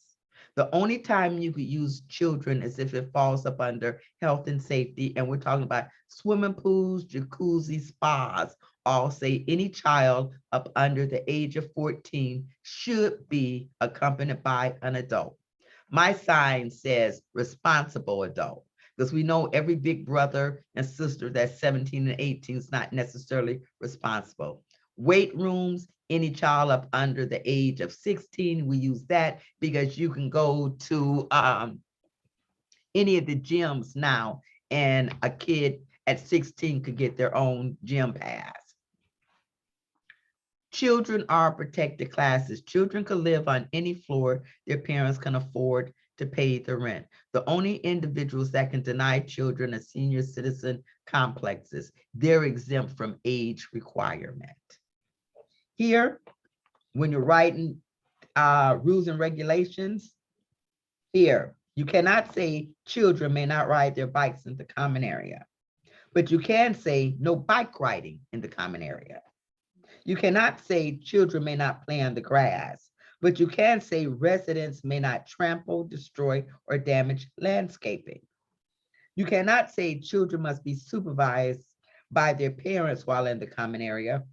The only time you could use children is if it falls up under health and safety. And we're talking about swimming pools, jacuzzi, spas. All say any child up under the age of 14 should be accompanied by an adult. My sign says responsible adult, because we know every big brother and sister that's 17 and 18 is not necessarily responsible. Weight rooms, any child up under the age of 16, we use that because you can go to any of the gyms now and a kid at 16 could get their own gym pass. Children are protected classes. Children can live on any floor their parents can afford to pay the rent. The only individuals that can deny children a senior citizen complexes, they're exempt from age requirement. Here, when you're writing rules and regulations, here, you cannot say children may not ride their bikes in the common area, but you can say no bike riding in the common area. You cannot say children may not play on the grass, but you can say residents may not trample, destroy, or damage landscaping. You cannot say children must be supervised by their parents while in the common area,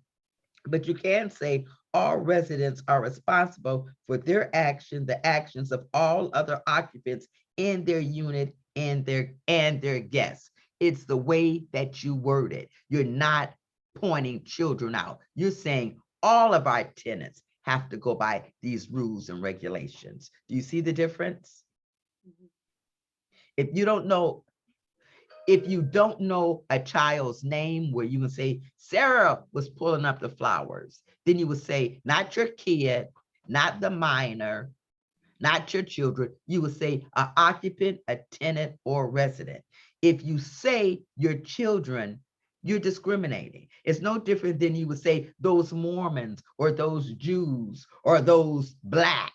but you can say all residents are responsible for their action, the actions of all other occupants in their unit and their guests. It's the way that you word it. You're not pointing children out. You're saying all of our tenants have to go by these rules and regulations. Do you see the difference? If you don't know a child's name where you can say, Sarah was pulling up the flowers, then you would say, not your kid, not the minor, not your children. You would say an occupant, a tenant, or a resident. If you say your children, you're discriminating. It's no different than you would say those Mormons or those Jews or those Blacks,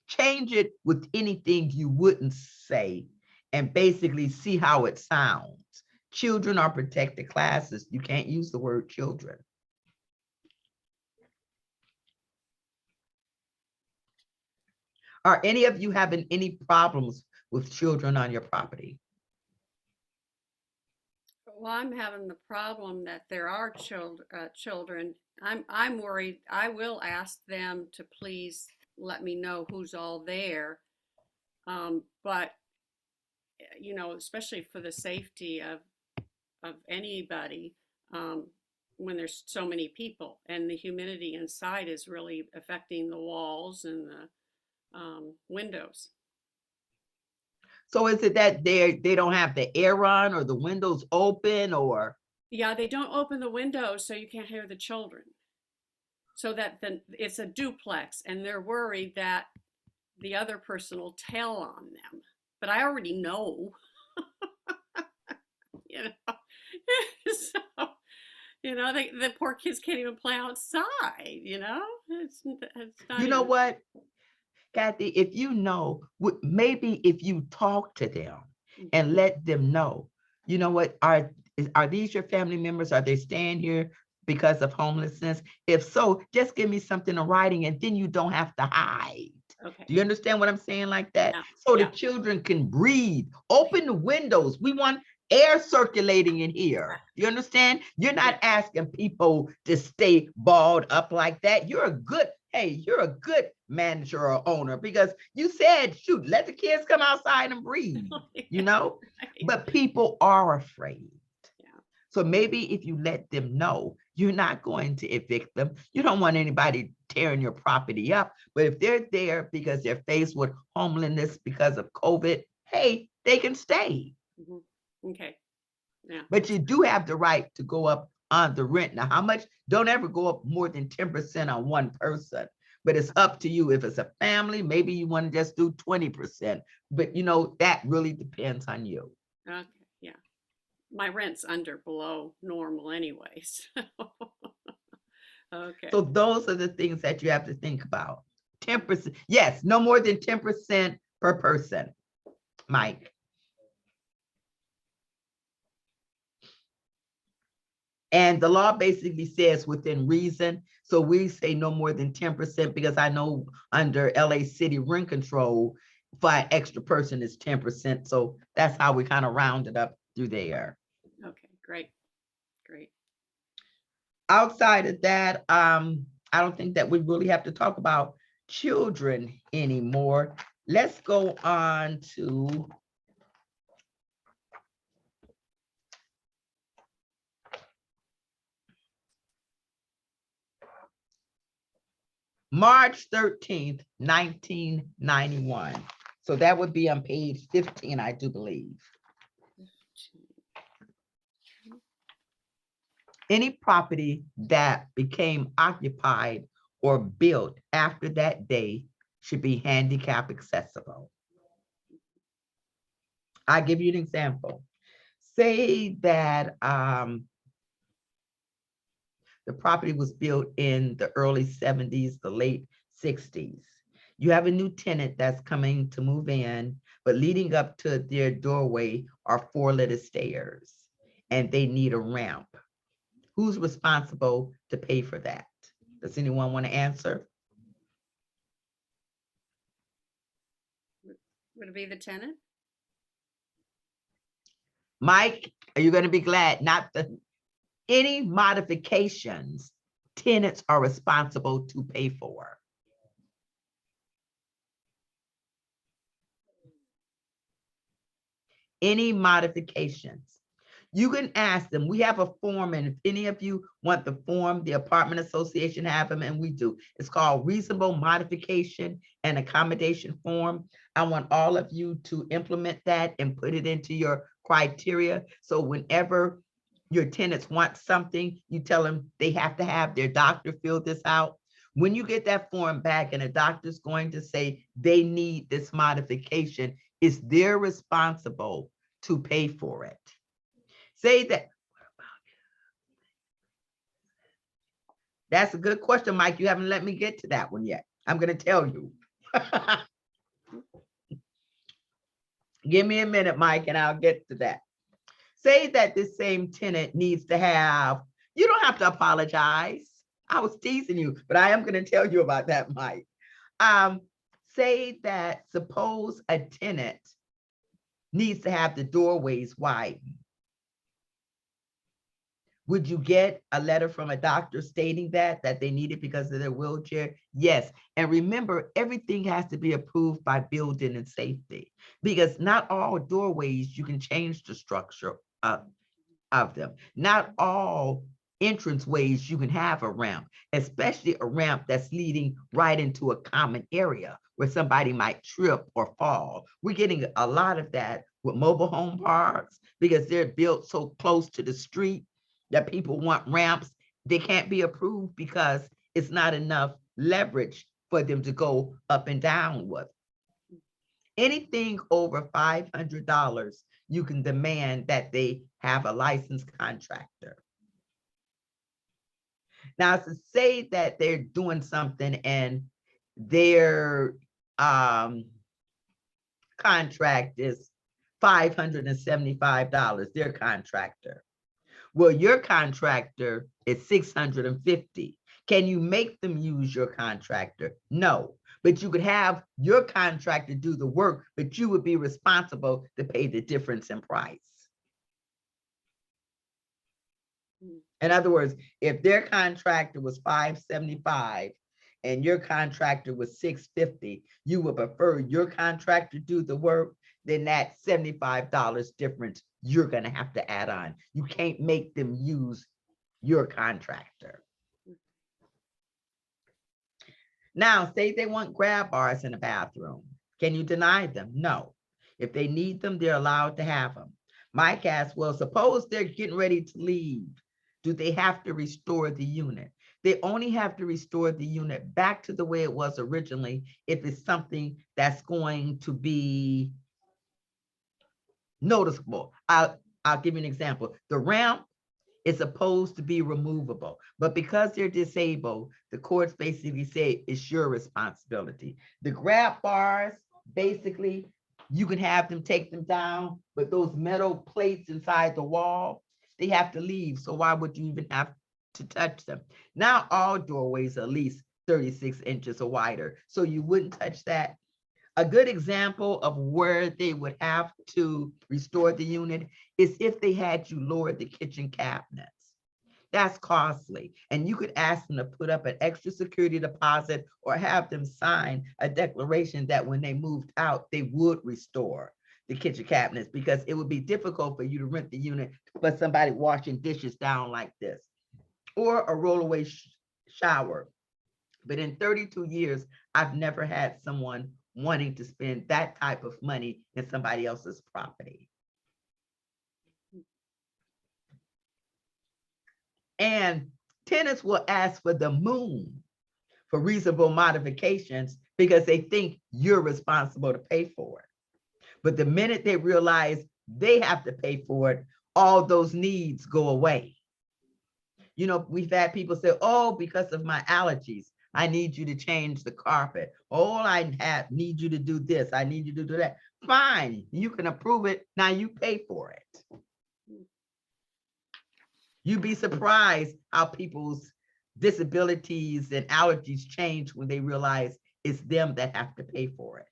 change it with anything you wouldn't say and basically see how it sounds. Children are protected classes. You can't use the word children. Are any of you having any problems with children on your property? Well, I'm having the problem that there are children. I'm worried. I will ask them to please let me know who's all there. But especially for the safety of anybody, when there's so many people and the humidity inside is really affecting the walls and the windows. So is it that they don't have the air on or the windows open or? Yeah, they don't open the windows so you can't hear the children. So that then it's a duplex and they're worried that the other person will tell on them. But I already know. So, the poor kids can't even play outside, It's not You know what, Kathy, if maybe if you talk to them and let them know, you know what, Are these your family members? Are they staying here because of homelessness? If so, just give me something in writing and then you don't have to hide. Okay. Do you understand what I'm saying like that? Yeah, So the yeah. children can breathe. Open the windows. We want air circulating in here. Do you understand? You're not asking people to stay balled up like that. You're a good manager or owner because you said, shoot, let the kids come outside and breathe, you know? But people are afraid. Yeah. So maybe if you let them know, you're not going to evict them. You don't want anybody tearing your property up. But if they're there because they're faced with homelessness because of COVID, hey, they can stay. Mhm. Okay. Yeah. But you do have the right to go up on the rent. Now, how much? Don't ever go up more than 10% on one person. But it's up to you. If it's a family, maybe you want to just do 20%. But you know, that really depends on you. Okay. Yeah. My rent's below normal anyways. Okay. So those are the things that you have to think about. 10%, yes, no more than 10% per person. Mike. And the law basically says within reason. So we say no more than 10% because I know under LA City rent control, for an extra person is 10%. So that's how we kind of round it up through there. Okay, great. Great. Outside of that, I don't think that we really have to talk about children anymore. Let's go on to March 13th, 1991. So that would be on page 15, I do believe. Any property that became occupied or built after that day should be handicap accessible. I'll give you an example. Say that the property was built in the early 70s, the late 60s. You have a new tenant that's coming to move in, but leading up to their doorway are 4-letter stairs and they need a ramp. Who's responsible to pay for that? Does anyone want to answer? Would it be the tenant? Mike, are you going to be glad? Not any modifications, tenants are responsible to pay for. Any modifications. You can ask them. We have a form, and if any of you want the form, the apartment association have them, and we do. It's called reasonable modification and accommodation form. I want all of you to implement that and put it into your criteria. So whenever your tenants want something, you tell them they have to have their doctor fill this out. When you get that form back and a doctor's going to say they need this modification, it's their responsible to pay for it. Say that. That's a good question, Mike. You haven't let me get to that one yet. I'm going to tell you. Give me a minute, Mike, and I'll get to that. Say that this same tenant needs to have, you don't have to apologize. I was teasing you, but I am going to tell you about that, Mike. Say that suppose a tenant needs to have the doorways widened. Would you get a letter from a doctor stating that they need it because of their wheelchair? Yes. And remember, everything has to be approved by building and safety because not all doorways you can change the structure of them. Not all entrance ways you can have a ramp, especially a ramp that's leading right into a common area where somebody might trip or fall. We're getting a lot of that with mobile home parks because they're built so close to the street that people want ramps. They can't be approved because it's not enough leverage for them to go up and down with. Anything over $500, you can demand that they have a licensed contractor. Now, to say that they're doing something and their contract is $575, their contractor. Well, your contractor is 650. Can you make them use your contractor? No, but you could have your contractor do the work, but you would be responsible to pay the difference in price. In other words, if their contractor was 575 and your contractor was 650, you would prefer your contractor do the work, then that $75 difference you're going to have to add on. You can't make them use your contractor. Now, say they want grab bars in the bathroom. Can you deny them? No. If they need them, they're allowed to have them. Mike asked, well, suppose they're getting ready to leave. Do they have to restore the unit? They only have to restore the unit back to the way it was originally if it's something that's going to be noticeable. I'll give you an example. The ramp is supposed to be removable, but because they're disabled, the courts basically say it's your responsibility. The grab bars, basically, you can have them take them down, but those metal plates inside the wall, they have to leave. So why would you even have to touch them? Now all doorways are at least 36 inches or wider, so you wouldn't touch that. A good example of where they would have to restore the unit is if they had you lower the kitchen cabinets. That's costly. And you could ask them to put up an extra security deposit or have them sign a declaration that when they moved out, they would restore the kitchen cabinets, because it would be difficult for you to rent the unit for somebody washing dishes down like this, or a rollaway shower. But in 32 years, I've never had someone wanting to spend that type of money in somebody else's property. And tenants will ask for the moon for reasonable modifications because they think you're responsible to pay for it. But the minute they realize they have to pay for it, all those needs go away. You know, we've had people say, oh, because of my allergies, I need you to change the carpet. Oh, I need you to do this. I need you to do that. Fine, you can approve it. Now you pay for it. You'd be surprised how people's disabilities and allergies change when they realize it's them that have to pay for it.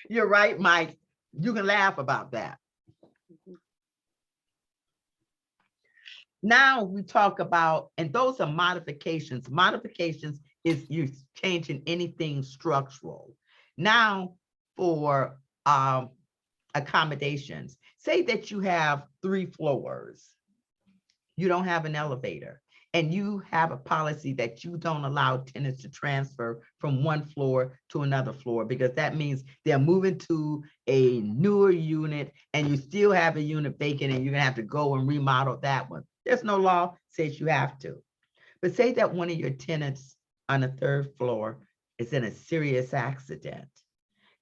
You're right, Mike. You can laugh about that. Now we talk about, and those are modifications. Modifications is you changing anything structural. Now for accommodations, say that you have 3 floors, you don't have an elevator, and you have a policy that you don't allow tenants to transfer from one floor to another floor, because that means they're moving to a newer unit and you still have a unit vacant and you're gonna have to go and remodel that one. There's no law says you have to. But say that one of your tenants on the 3rd floor is in a serious accident.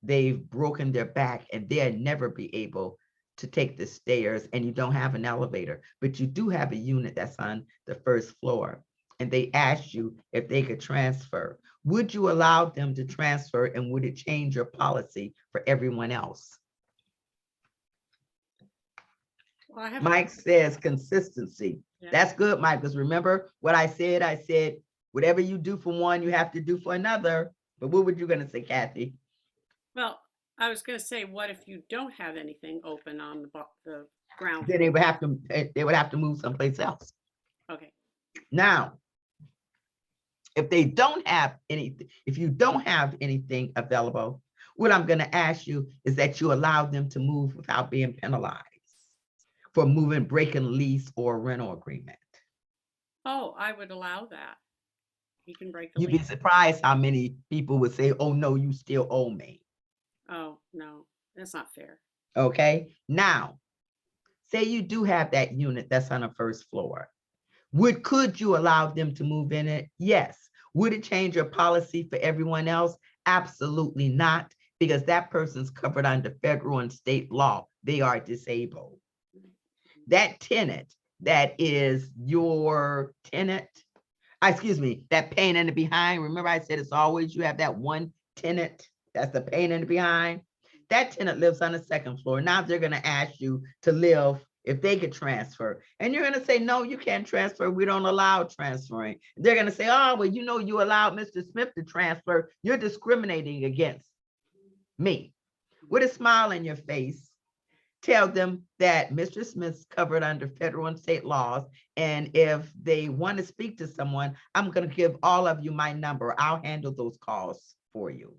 They've broken their back and they'll never be able to take the stairs, and you don't have an elevator, but you do have a unit that's on the 1st floor. And they asked you if they could transfer. Would you allow them to transfer, and would it change your policy for everyone else? Well, Mike says consistency. Yeah. That's good, Mike, because remember what I said? I said, whatever you do for one, you have to do for another. But what were you going to say, Kathy? Well, I was going to say, what if you don't have anything open on the ground? Then they would have to move someplace else. Okay. Now, if they don't have anything, if you don't have anything available, what I'm going to ask you is that you allow them to move without being penalized for moving, breaking lease or rental agreement. Oh, I would allow that. You can break a You'd be lease. surprised how many people would say, oh, no, you still owe me. Oh, no, that's not fair. Okay. Now, say you do have that unit that's on the 1st floor. Could you allow them to move in it? Yes. Would it change your policy for everyone else? Absolutely not, because that person's covered under federal and state law. They are disabled. That tenant that is your tenant, excuse me, that pain in the behind. Remember I said it's always you have that one tenant that's the pain in the behind. That tenant lives on the second floor. Now they're going to ask you to live if they could transfer. And you're going to say, no, you can't transfer. We don't allow transferring. They're going to say, oh, well, you know, you allowed Mr. Smith to transfer. You're discriminating against me. With a smile on your face, tell them that Mr. Smith's covered under federal and state laws. And if they want to speak to someone, I'm going to give all of you my number. I'll handle those calls for you.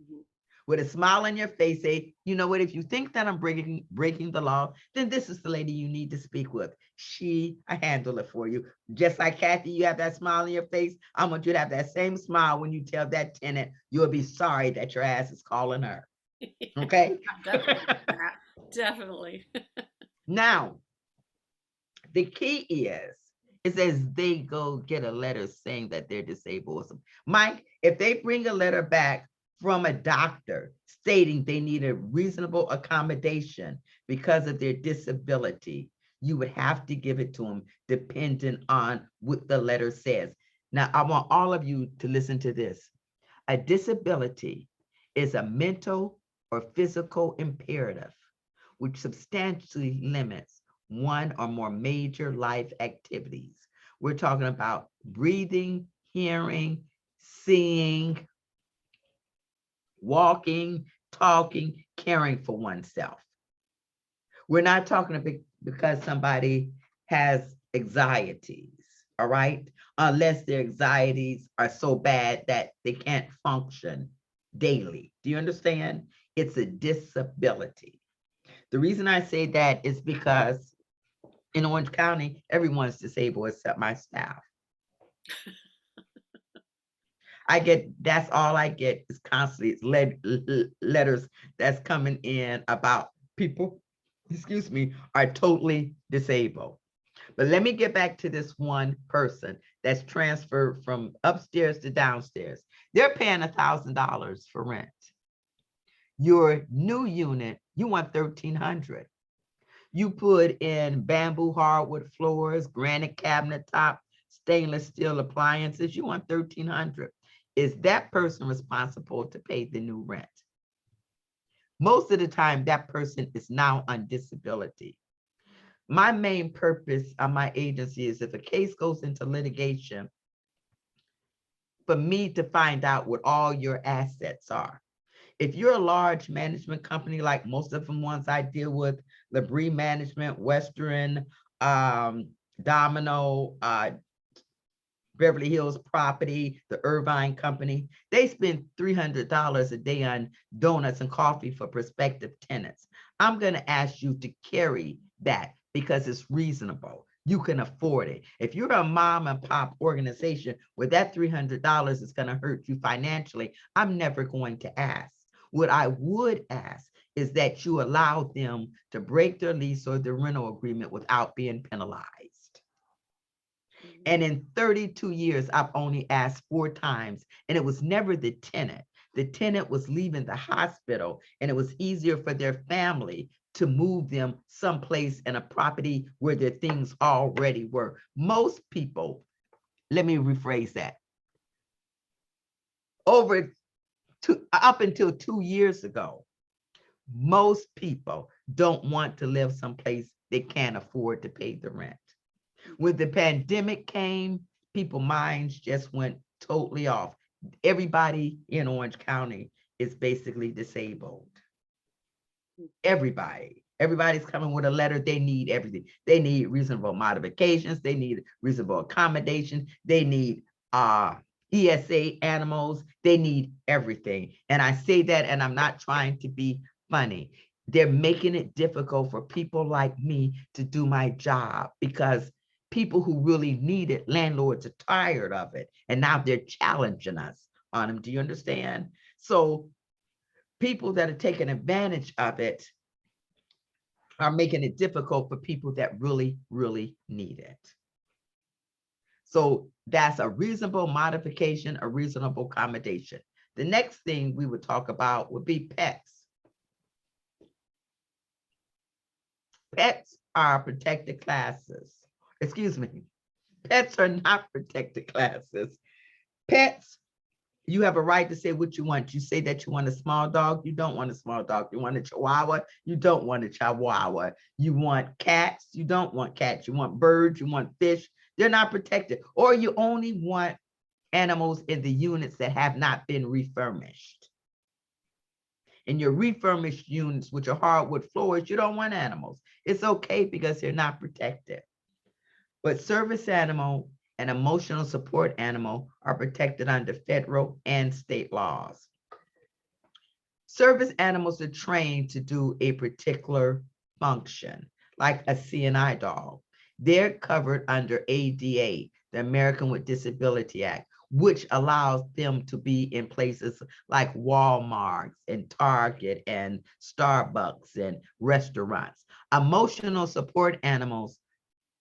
With a smile on your face, say, you know what, if you think that I'm breaking the law, then this is the lady you need to speak with. I handle it for you. Just like Kathy, you have that smile on your face. I want you to have that same smile when you tell that tenant you'll be sorry that your ass is calling her. Okay? Definitely. Definitely. Now, the key is as they go get a letter saying that they're disabled. Mike, if they bring a letter back from a doctor stating they need a reasonable accommodation because of their disability, you would have to give it to them depending on what the letter says. Now, I want all of you to listen to this. A disability is a mental or physical imperative which substantially limits one or more major life activities. We're talking about breathing, hearing, seeing, walking, talking, caring for oneself. We're not talking because somebody has anxieties, all right? Unless their anxieties are so bad that they can't function daily. Do you understand? It's a disability. The reason I say that is because in Orange County, everyone's disabled except my staff. That's all I get is constantly letters that's coming in about people, are totally disabled. But let me get back to this one person that's transferred from upstairs to downstairs. They're paying $1,000 for rent. Your new unit, you want $1,300. You put in bamboo hardwood floors, granite cabinet top, stainless steel appliances, you want $1,300. Is that person responsible to pay the new rent? Most of the time, that person is now on disability. My main purpose of my agency is if a case goes into litigation, for me to find out what all your assets are. If you're a large management company, like most of the ones I deal with, Labrie Management, Western, Domino, Beverly Hills Property, the Irvine Company, they spend $300 a day on donuts and coffee for prospective tenants. I'm going to ask you to carry that because it's reasonable. You can afford it. If you're a mom and pop organization where that $300 is going to hurt you financially, I'm never going to ask. What I would ask is that you allow them to break their lease or their rental agreement without being penalized. And in 32 years, I've only asked 4 times, and it was never the tenant. The tenant was leaving the hospital, and it was easier for their family to move them someplace in a property where their things already were. Most people, let me rephrase that. Up until 2 years ago, most people don't want to live someplace they can't afford to pay the rent. When the pandemic came, people's minds just went totally off. Everybody in Orange County is basically disabled. Everybody's coming with a letter. They need everything. They need reasonable modifications. They need reasonable accommodation. They need ESA animals. They need everything. And I say that, and I'm not trying to be funny. They're making it difficult for people like me to do my job because people who really need it, landlords are tired of it. And now they're challenging us on them. Do you understand? So people that are taking advantage of it are making it difficult for people that really, really need it. So that's a reasonable modification, a reasonable accommodation. The next thing we would talk about would be pets. Pets are protected classes. Excuse me. Pets are not protected classes. Pets, You have a right to say what you want. You say that you want a small dog, you don't want a small dog. You want a chihuahua, you don't want a chihuahua. You want cats, you don't want cats. You want birds, you want fish. They're not protected. Or you only want animals in the units that have not been refurbished. In your refurbished units, which are hardwood floors, you don't want animals. It's okay because they're not protected. But service animal and emotional support animal are protected under federal and state laws. Service animals are trained to do a particular function, like a CNI dog. They're covered under ADA, the American with Disability Act, which allows them to be in places like Walmart and Target and Starbucks and restaurants. Emotional support animals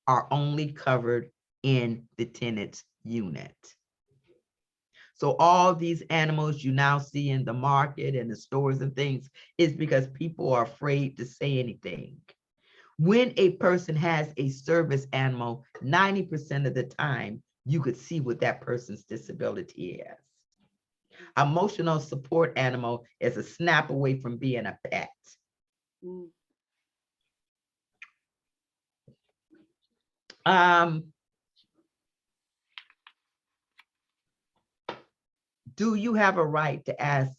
are only covered in the tenant's unit. So all these animals you now see in the market and the stores and things is because people are afraid to say anything. When a person has a service animal, 90% of the time, you could see what that person's disability is. Emotional support animal is a snap away from being a pet. Mm. Do you have a right to ask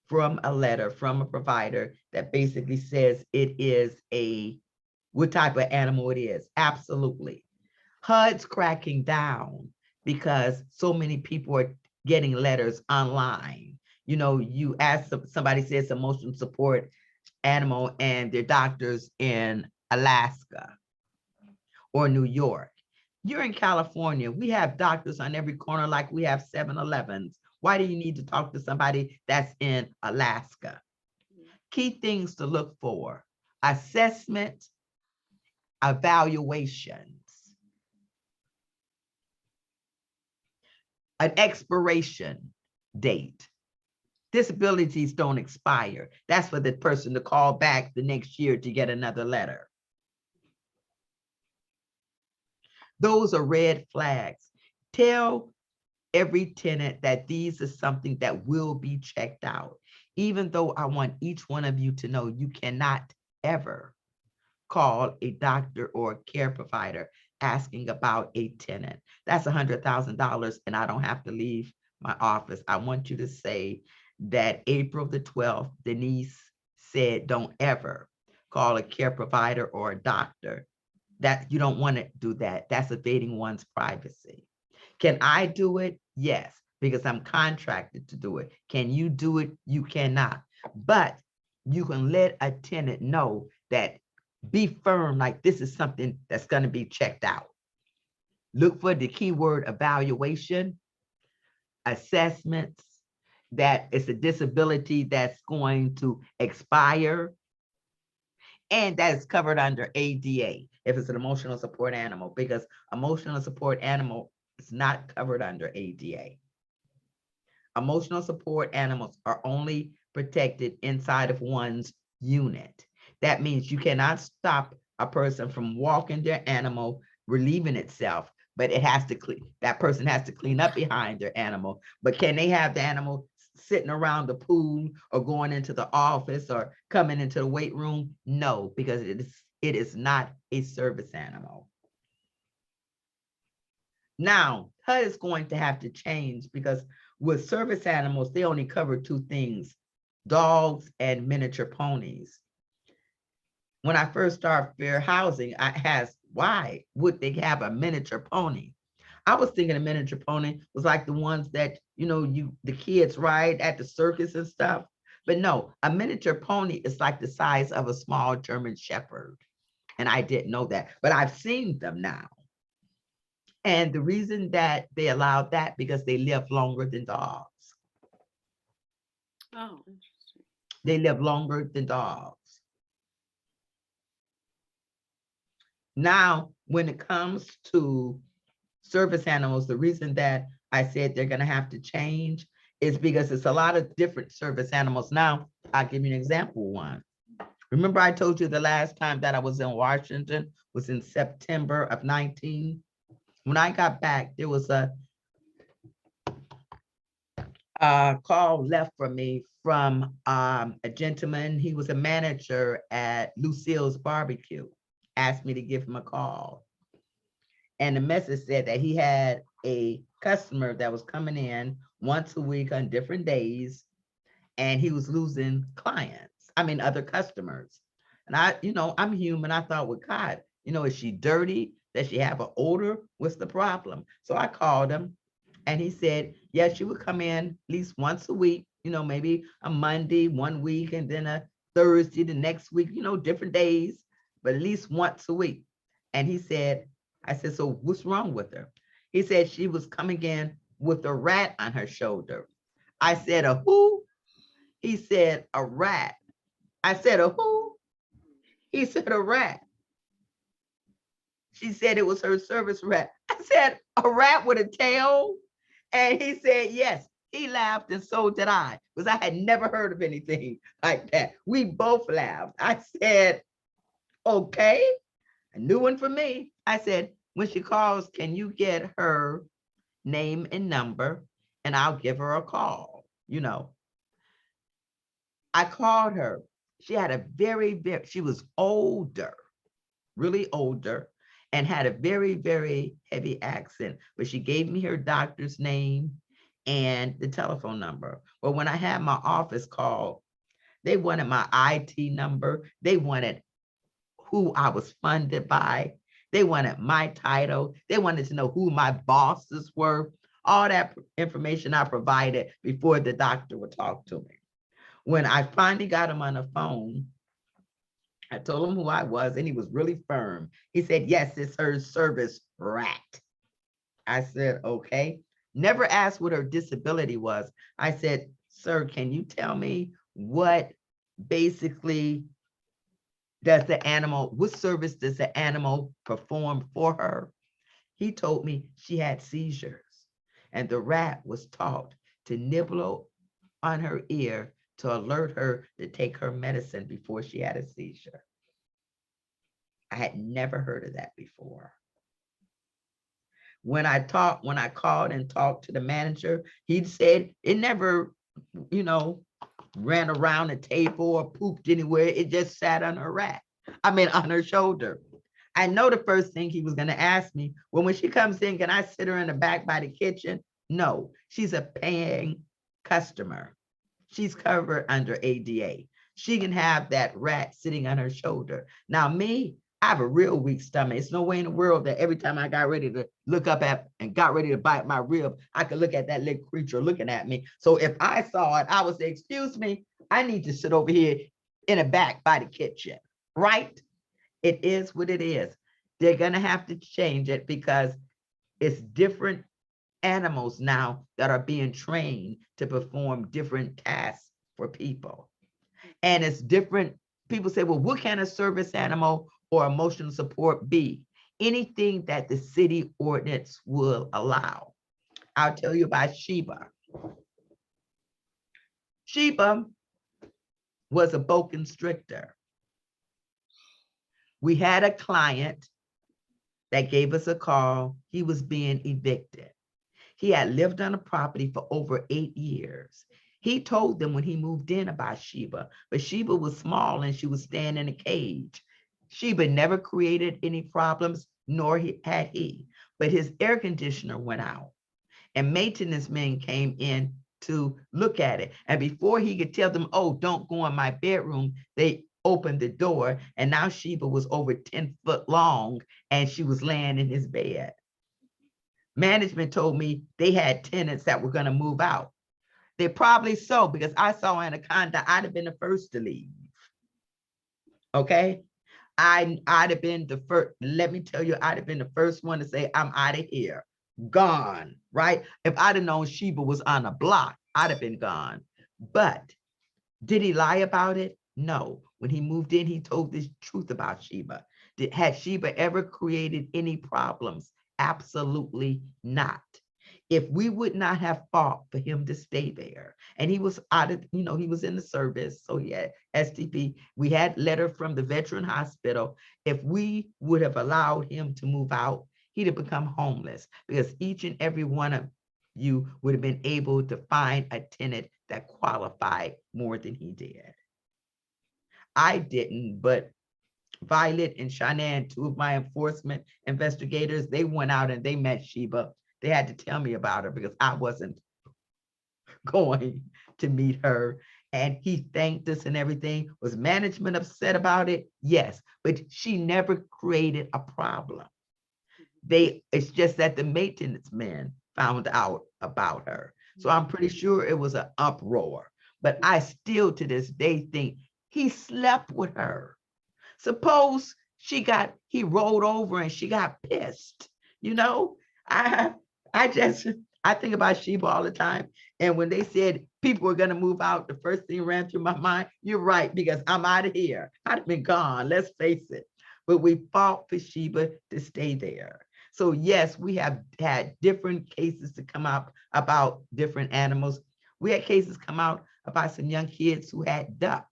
from a letter from a provider that basically says it is what type of animal it is? Absolutely. HUD's cracking down because so many people are getting letters online. You know, you ask somebody says emotional support animal and their doctors in Alaska or New York. You're in California. We have doctors on every corner like we have 7-Elevens. Why do you need to talk to somebody that's in Alaska? Key things to look for: assessment, evaluations, an expiration date. Disabilities don't expire. That's for the person to call back the next year to get another letter. Those are red flags. Tell every tenant that these are something that will be checked out. Even though I want each one of you to know you cannot ever call a doctor or a care provider asking about a tenant. That's $100,000 and I don't have to leave my office. I want you to say that April the 12th, Denise said, don't ever call a care provider or a doctor. That you don't want to do that. That's invading one's privacy. Can I do it? Yes, because I'm contracted to do it. Can you do it? You cannot. But you can let a tenant know that be firm, like this is something that's going to be checked out. Look for the keyword evaluation, assessments, that it's a disability that's going to expire, and that is covered under ADA if it's an emotional support animal, because emotional support animal is not covered under ADA. Emotional support animals are only protected inside of one's unit. That means you cannot stop a person from walking their animal, relieving itself, but it has to clean, that person has to clean up behind their animal. But can they have the animal sitting around the pool or going into the office or coming into the weight room? No, because it is not a service animal. Now, HUD is going to have to change because with service animals, they only cover two things: dogs and miniature ponies. When I first started fair housing, I asked, why would they have a miniature pony? I was thinking a miniature pony was like the ones that, the kids ride at the circus and stuff. But no, a miniature pony is like the size of a small German Shepherd. And I didn't know that, but I've seen them now. And the reason that they allowed that, because they live longer than dogs. Oh, interesting. They live longer than dogs. Now, when it comes to service animals, the reason that I said they're going to have to change is because it's a lot of different service animals. Now, I'll give you an example one. Remember I told you the last time that I was in Washington was in September of 19. When I got back, there was a A call left for me from a gentleman. He was a manager at Lucille's Barbecue, asked me to give him a call. And the message said that he had a customer that was coming in once a week on different days, and he was losing clients. I mean, other customers. And I'm human. I thought, well, God, is she dirty? Does she have an odor? What's the problem? So I called him, and he said, yes, she would come in at least once a week, maybe a Monday, 1 week, and then a Thursday the next week, different days, but at least once a week. And he said, I said, so what's wrong with her? He said she was coming in with a rat on her shoulder. I said, a who? He said, a rat. I said, a who? He said, a rat. She said it was her service rat. I said, a rat with a tail? And he said, yes. He laughed, and so did I, because I had never heard of anything like that. We both laughed. I said, okay, a new one for me. I said, when she calls, can you get her name and number, and I'll give her a call. I called her. She had a she was older, really older, and had a very, very heavy accent, but she gave me her doctor's name and the telephone number. But when I had my office call, they wanted my IT number. They wanted who I was funded by. They wanted my title. They wanted to know who my bosses were. All that information I provided before the doctor would talk to me. When I finally got him on the phone, I told him who I was, and he was really firm. He said, yes, it's her service rat. I said, okay. Never asked what her disability was. I said, sir, can you tell me what basically what service does the animal perform for her? He told me she had seizures, and the rat was taught to nibble on her ear to alert her to take her medicine before she had a seizure. I had never heard of that before. When I called and talked to the manager, he said it never, ran around the table or pooped anywhere. It just sat on on her shoulder. I know the first thing he was going to ask me, well, when she comes in, can I sit her in the back by the kitchen? No, she's a paying customer. She's covered under ADA. She can have that rat sitting on her shoulder. Now, me, I have a real weak stomach. It's no way in the world that every time I got ready to look up at and got ready to bite my rib, I could look at that little creature looking at me. So if I saw it, I would say, excuse me, I need to sit over here in the back by the kitchen, right? It is what it is. They're going to have to change it because it's different animals now that are being trained to perform different tasks for people. And it's different. People say, well, what can a service animal or emotional support be? Anything that the city ordinance will allow. I'll tell you about Sheba. Sheba was a boa constrictor. We had a client that gave us a call. He was being evicted. He had lived on a property for over 8 years. He told them when he moved in about Sheba, but Sheba was small and she was staying in a cage. Sheba never created any problems, nor had he, but his air conditioner went out and maintenance men came in to look at it. And before he could tell them, oh, don't go in my bedroom, they opened the door, and now Sheba was over 10 foot long and she was laying in his bed. Management told me they had tenants that were going to move out. They probably so, because I saw Anaconda, I'd have been the first to leave. Okay? I'd have been the first, let me tell you, I'd have been the first one to say, I'm out of here. Gone, right? If I'd have known Sheba was on a block, I'd have been gone. But did he lie about it? No. When he moved in, he told the truth about Sheba. Had Sheba ever created any problems? Absolutely not. If we would not have fought for him to stay there, and he was out of, he was in the service, so he had STP. We had letter from the veteran hospital. If we would have allowed him to move out, he'd have become homeless, because each and every one of you would have been able to find a tenant that qualified more than he did. I didn't, but Violet and Shanann, two of my enforcement investigators, they went out and they met Sheba. They had to tell me about her because I wasn't going to meet her. And he thanked us and everything. Was management upset about it? Yes, but she never created a problem. It's just that the maintenance men found out about her. So I'm pretty sure it was an uproar. But I still to this day think he slept with her. Suppose he rolled over and she got pissed. You know, I I think about Sheba all the time. And when they said people were gonna move out, the first thing ran through my mind, you're right, because I'm out of here. I'd have been gone, let's face it. But we fought for Sheba to stay there. So yes, we have had different cases to come up about different animals. We had cases come out about some young kids who had ducks.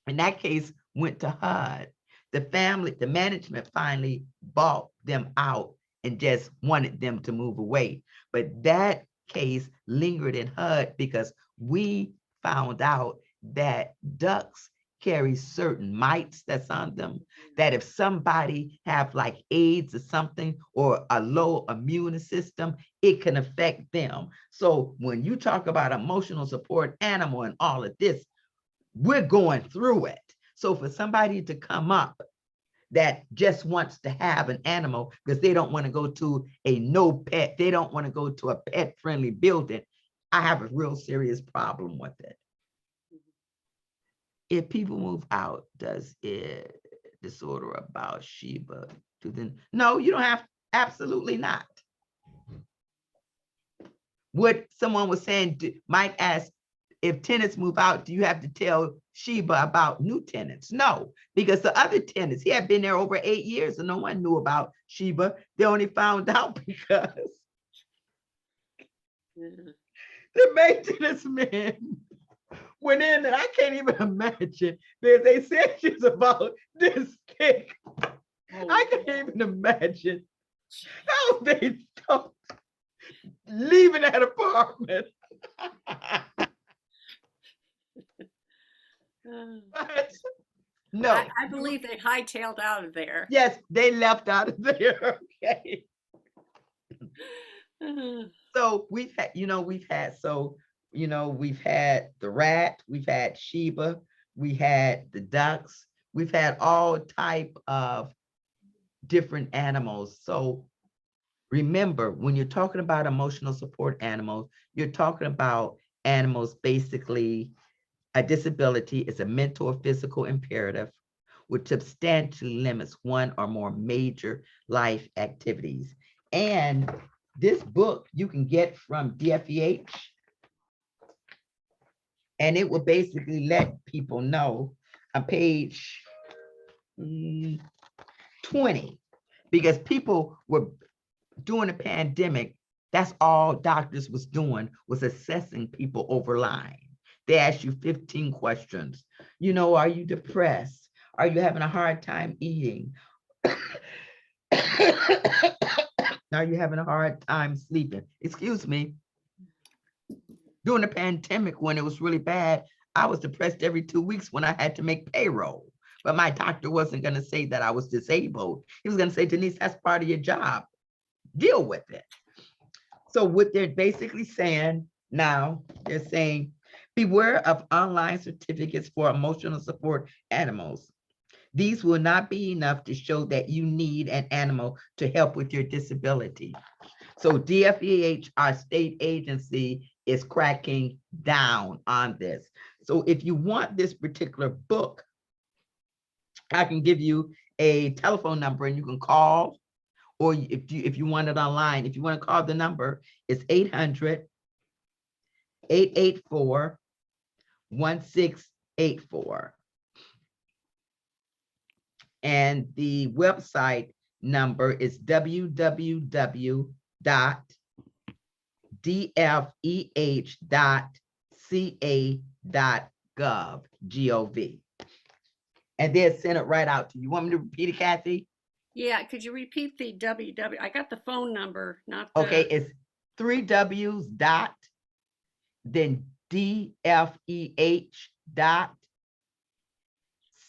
And that case went to HUD. The management finally bought them out and just wanted them to move away. But that case lingered in HUD because we found out that ducks carry certain mites that's on them, that if somebody have like AIDS or something or a low immune system, it can affect them. So when you talk about emotional support animal and all of this, we're going through it. So for somebody to come up that just wants to have an animal because they don't want to go to a no pet, they don't want to go to a pet friendly building, I have a real serious problem with it. If people move out, does it disorder about Sheba? No, you don't have, absolutely not. What someone was saying, Mike asked, if tenants move out, do you have to tell Sheba about new tenants? No, because the other tenants, he had been there over 8 years and no one knew about Sheba. They only found out because the maintenance men went in, and I can't even imagine because they said she's about this thick. I can't even imagine how they thought leaving that apartment. But no, I believe they hightailed out of there. yes, they left out of there. Okay. So we've had the rat, we've had Sheba, we had the ducks, we've had all type of different animals. So remember, when you're talking about emotional support animals, you're talking about animals basically. A disability is a mental or physical imperative which substantially limits one or more major life activities. And this book you can get from DFEH, and it will basically let people know on page 20, because people were during the pandemic, that's all doctors was doing, was assessing people over line. They ask you 15 questions. Are you depressed? Are you having a hard time eating? Are you having a hard time sleeping? Excuse me. During the pandemic, when it was really bad, I was depressed every 2 weeks when I had to make payroll. But my doctor wasn't going to say that I was disabled. He was going to say, Denise, that's part of your job. Deal with it. So what they're basically saying now, they're saying, beware of online certificates for emotional support animals. These will not be enough to show that you need an animal to help with your disability. So DFEH, our state agency, is cracking down on this. So if you want this particular book, I can give you a telephone number and you can call, or if you want it online, if you want to call the number, it's 800-884-1684. And the website number is www.dfeh.ca.gov, G-O-V. And they'll send it right out to you. You want me to repeat it, Kathy? Yeah, could you repeat the www? I got the phone number, not the. Okay, it's 3 W's dot, then DFEH dot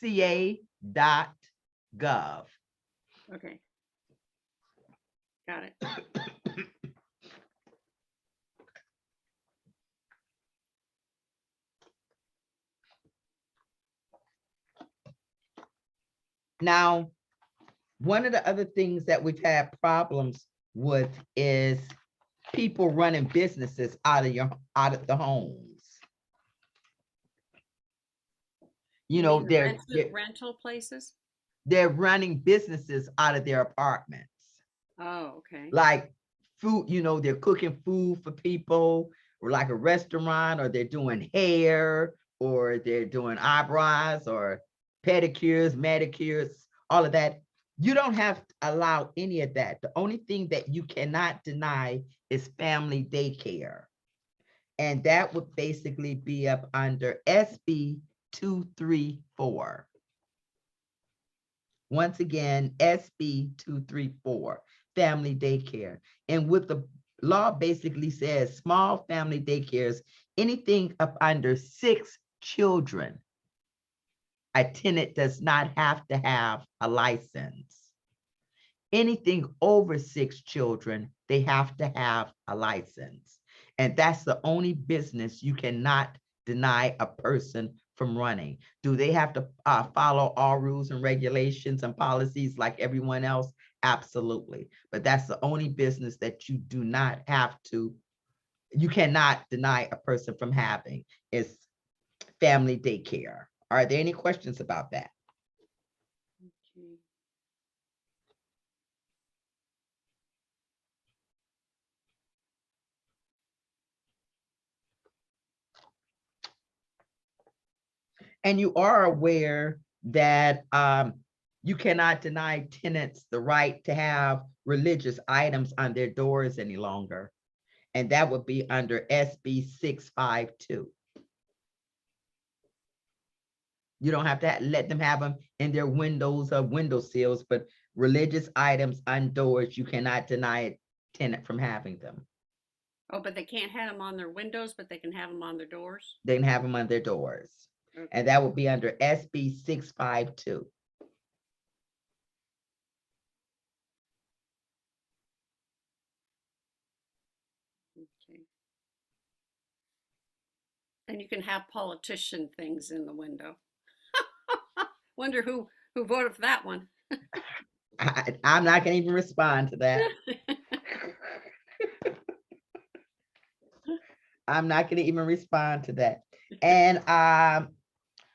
CA dot gov. Okay. Got it. Now, one of the other things that we've had problems with is people running businesses out of the homes. You know, mean they're rental places? they're running businesses out of their apartments. Oh, okay. Like food, you know, they're cooking food for people, or like a restaurant, or they're doing hair, or they're doing eyebrows, or pedicures, manicures, all of that. You don't have to allow any of that. The only thing that you cannot deny is family daycare. And that would basically be up under SB 234. Once again, SB 234, family daycare. And what the law basically says, small family daycares, anything up under 6 children, a tenant does not have to have a license. Anything over 6 children, they have to have a license. And that's the only business you cannot deny a person from running. Do they have to follow all rules and regulations and policies like everyone else? Absolutely. But that's the only business that you do not have to, you cannot deny a person from having, is family daycare. Are there any questions about that? Okay. And you are aware that you cannot deny tenants the right to have religious items on their doors any longer. And that would be under SB 652. You don't have to let them have them in their windows or windowsills, but religious items on doors, you cannot deny a tenant from having them. Oh, but they can't have them on their windows, but they can have them on their doors? They can have them on their doors. Okay. And that would be under SB 652. Okay. And you can have politician things in the window. Wonder who voted for that one. I'm not gonna even respond to that. I'm not gonna even respond to that. And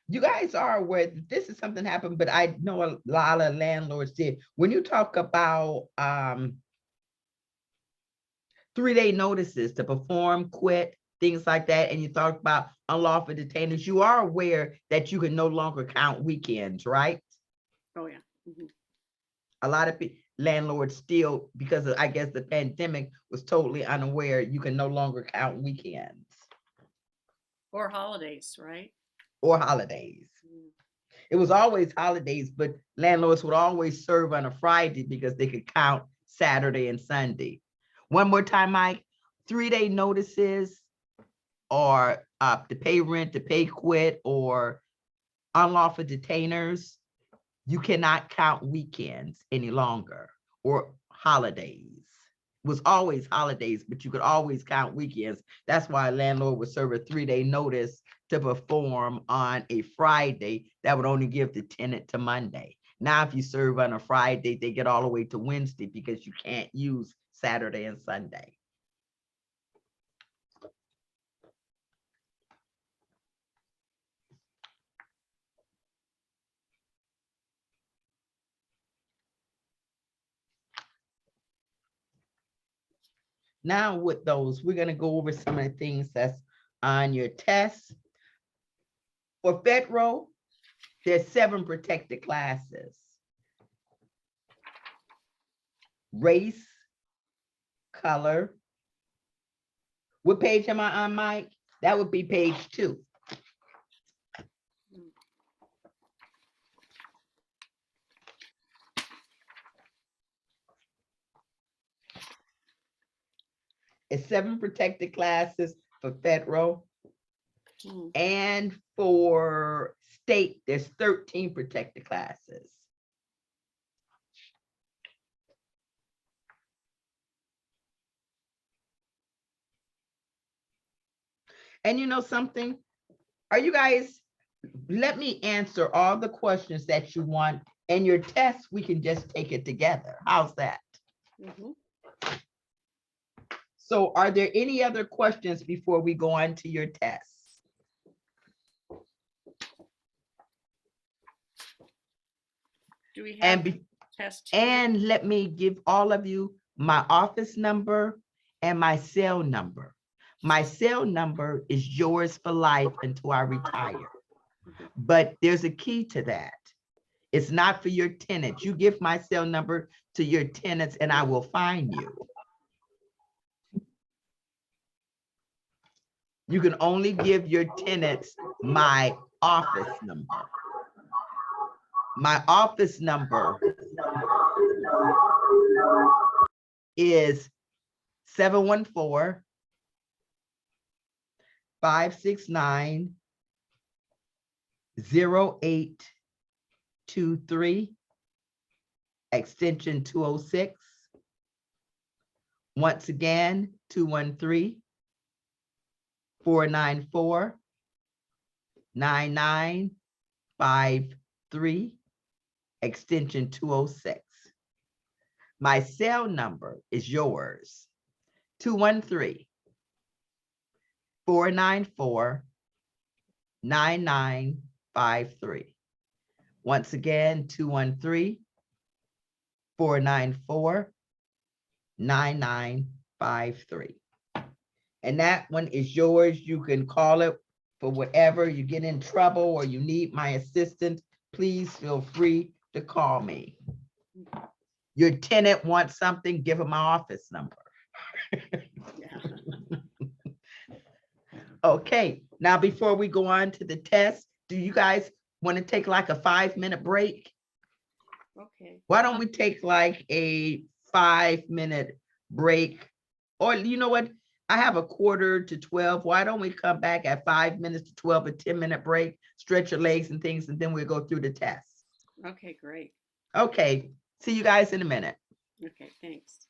you guys are aware that this is something happened, but I know a lot of landlords did. When you talk about 3-day notices to perform, quit, things like that, and you talk about unlawful detainers, you are aware that you can no longer count weekends, right? Oh, yeah. Mhm. A lot of landlords still, because of, I guess, the pandemic, was totally unaware you can no longer count weekends Or holidays, right? or holidays. Mm. It was always holidays, but landlords would always serve on a Friday because they could count Saturday and Sunday. One more time, Mike, 3-day notices or to pay rent, to pay quit, or unlawful detainers, you cannot count weekends any longer or holidays. It was always holidays, but you could always count weekends. That's why a landlord would serve a 3-day notice to perform on a Friday. That would only give the tenant to Monday. Now, if you serve on a Friday, they get all the way to Wednesday because you can't use Saturday and Sunday. Now with those, we're gonna go over some of the things that's on your test. For federal, there's 7 protected classes. Race, color. What page am I on, Mike? That would be page 2. It's 7 protected classes for federal, Hmm. and for state, there's 13 protected classes. And you know something? Are you guys, let me answer all the questions that you want, and your test, we can just take it together. How's that? Mhm. So are there any other questions before we go on to your test? Do we have And be- test here? And let me give all of you my office number and my cell number. My cell number is yours for life until I retire. Mhm. But there's a key to that. It's not for your tenants. You give my cell number to your tenants and I will find you. You can only give your tenants my office number. My office number is 714-569-0823, extension 206. Once again, 213-494-9953, extension 206. My cell number is yours, 213-494-9953. Once again, 213-494-9953. And that one is yours. You can call it for whatever you get in trouble or you need my assistance. Please feel free to call me. Your tenant wants something, give them my office number. Yeah. Okay, now before we go on to the test, do you guys want to take like a 5-minute break? Okay. Why don't we take like a 5-minute break? Or you know what? I have a 11:45. Why don't we come back at 5 minutes to 12, a 10-minute break, stretch your legs and things, and then we'll go through the test. Okay, great. Okay, see you guys in a minute. Okay, thanks.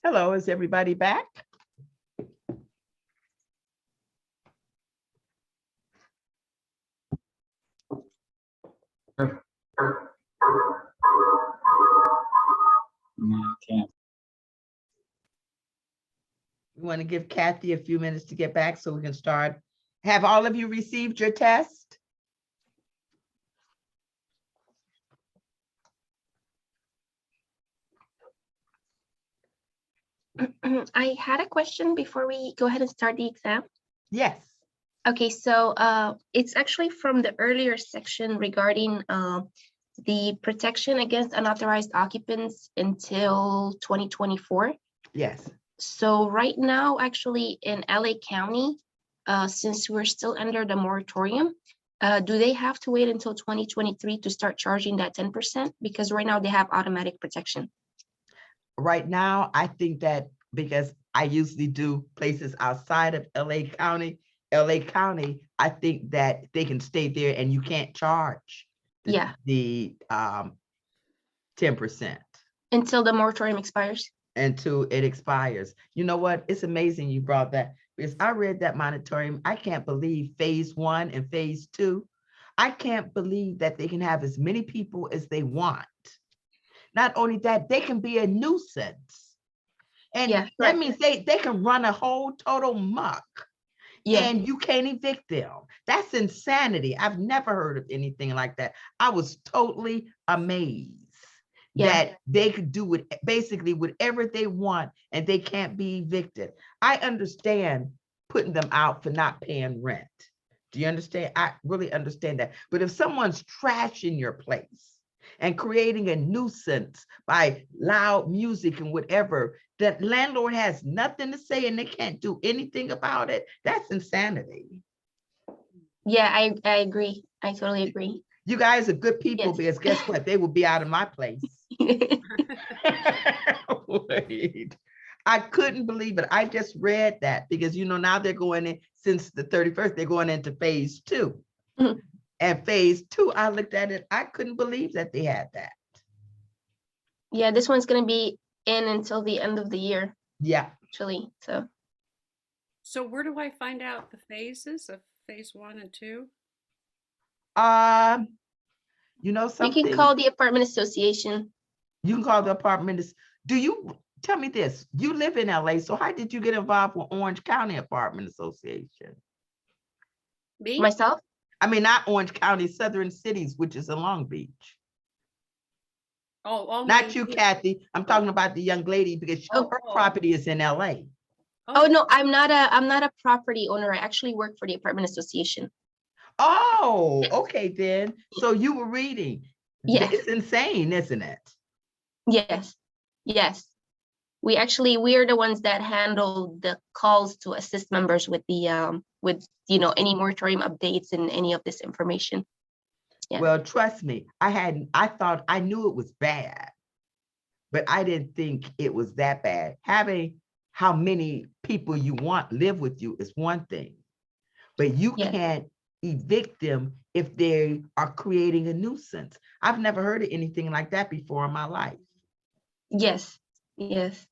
Hello, is everybody back? We want to give Kathy a few minutes to get back so we can start. Have all of you received your test? I had a question before we go ahead and start the exam. Yes. Okay, so it's actually from the earlier section regarding the protection against unauthorized occupants until 2024. Yes. So right now, actually in LA County, since we're still under the moratorium, do they have to wait until 2023 to start charging that 10%? Because right now they have automatic protection. Right now, I think that because I usually do places outside of LA County, I think that they can stay there and you can't charge Yeah, the 10% until the moratorium expires. until it expires. You know what? It's amazing you brought that because I read that moratorium. I can't believe phase 1 and phase 2. I can't believe that they can have as many people as they want. Not only that, they can be a nuisance. And Yeah, that correct. means they can run a whole total muck Yeah, and you can't evict them. That's insanity. I've never heard of anything like that. I was totally amazed yeah, that they could do it basically whatever they want and they can't be evicted. I understand putting them out for not paying rent. Do you understand? I really understand that. But if someone's trashing your place and creating a nuisance by loud music and whatever, that landlord has nothing to say and they can't do anything about it, that's insanity. yeah, I agree. I totally agree. You guys are good people Yes. because guess what? They will be out of my place. Wait. I couldn't believe it. I just read that because, now they're going in since the 31st, they're going into phase 2. Mhm. And phase 2, I looked at it. I couldn't believe that they had that. Yeah, this one's gonna be in until the end of the year, Yeah. actually. So So where do I find out the phases of phase 1 and 2? You know you something? can call the apartment association. You can call the apartment. Do you tell me this? You live in LA, so how did you get involved with Orange County Apartment Association? Me? Myself? I mean, not Orange County, Southern Cities, which is in Long Beach. Oh, Not you, Kathy. I'm talking about the young lady because Oh. her property is in LA. Oh no, I'm not a property owner. I actually work for the apartment association. Oh, okay then. So you were reading. Yes. It's insane, isn't it? Yes. Yes. We are the ones that handle the calls to assist members with the with any moratorium updates and any of this information. Yeah. Well, trust me, I knew it was bad, but I didn't think it was that bad. Having how many people you want live with you is one thing, but you Yeah. can't evict them if they are creating a nuisance. I've never heard of anything like that before in my life. Yes. Yes.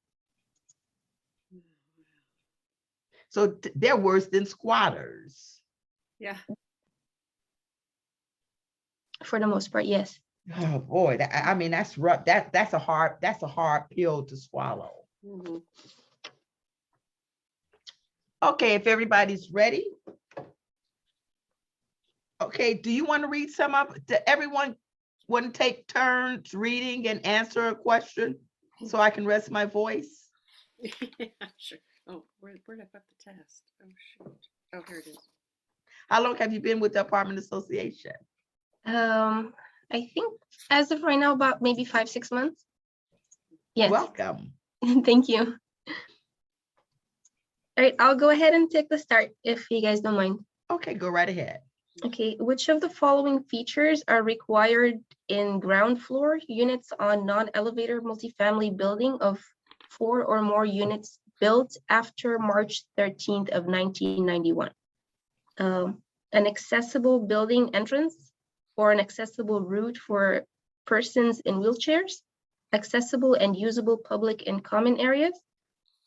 So they're worse than squatters. Yeah. For the most part, yes. Oh boy, I mean that's rough. That's a hard pill to swallow. Mm-hmm. Okay, if everybody's ready. Okay, do you want to read some of it? Does everyone want to take turns reading and answer a question so I can rest my voice? Yeah, sure. Oh, where'd I put the test? Oh, shoot. Oh, here it is. How long have you been with the apartment association? I think as of right now, about maybe 5-6 months. Yes. Welcome. Thank you. All right, I'll go ahead and take the start if you guys don't mind. Okay, go right ahead. Okay, which of the following features are required in ground floor units on non-elevator multifamily building of 4 or more units built after March 13th of 1991? An accessible building entrance or an accessible route for persons in wheelchairs, accessible and usable public and common areas,